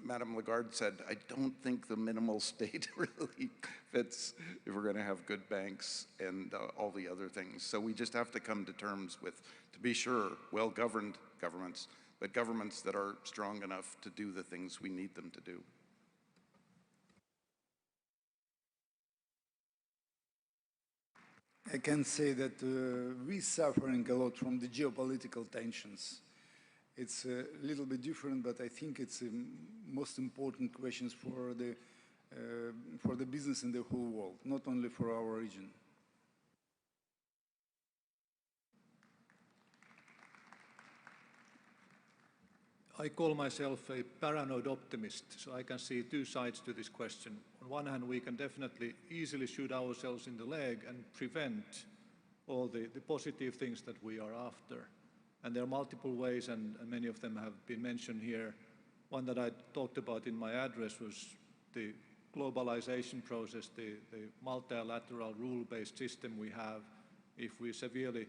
Madam Lagarde said, I don't think the minimal state really fits if we're going to have good banks and all the other things. So we just have to come to terms with, to be sure, well-governed governments, but governments that are strong enough to do the things we need them to do. I can say that we're suffering a lot from the geopolitical tensions. It's a little bit different, but I think it's the most important questions for the business in the whole world, not only for our region. I call myself a paranoid optimist, so I can see two sides to this question. On one hand, we can definitely easily shoot ourselves in the leg and prevent all the positive things that we are after. And there are multiple ways, and many of them have been mentioned here. One that I talked about in my address was the globalization process, the multilateral rule-based system we have. If we severely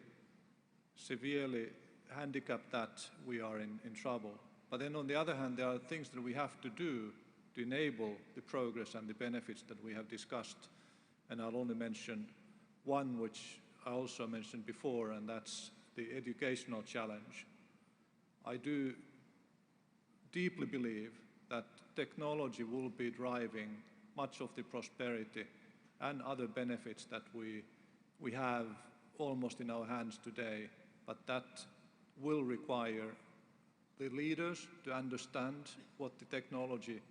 handicap that, we are in trouble. But then on the other hand, there are things that we have to do to enable the progress and the benefits that we have discussed. And I'll only mention one which I also mentioned before, and that's the educational challenge. I do deeply believe that technology will be driving much of the prosperity and other benefits that we have almost in our hands today, but that will require the leaders to understand what the technology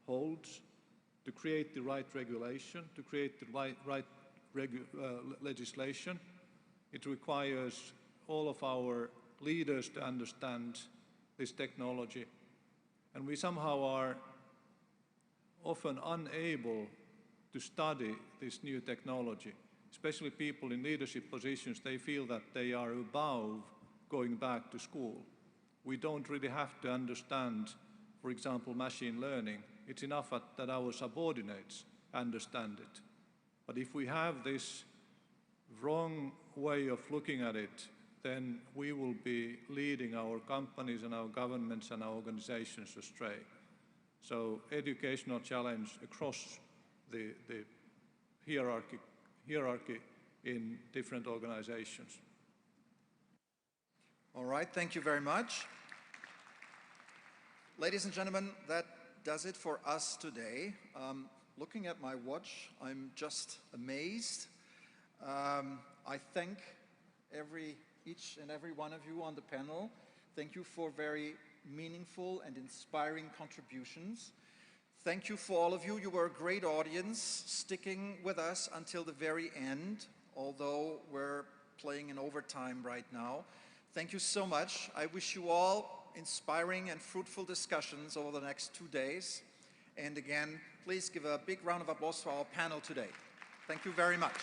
holds, to create the right regulation, to create the right legislation. It requires all of our leaders to understand this technology. And we somehow are often unable to study this new technology. Especially people in leadership positions, they feel that they are above going back to school. We don't really have to understand, for example, machine learning. It's enough that our subordinates understand it. But if we have this wrong way of looking at it, then we will be leading our companies and our governments and our organizations astray. So educational challenge across the hierarchy in different organizations. All right, thank you very much. Ladies and gentlemen, that does it for us today. Looking at my watch, I'm just amazed. I thank each and every one of you on the panel. Thank you for very meaningful and inspiring contributions. Thank you for all of you. You were a great audience, sticking with us until the very end, although we're playing in overtime right now. Thank you so much. I wish you all inspiring and fruitful discussions over the next 2 days. And again, please give a big round of applause for our panel today. Thank you very much.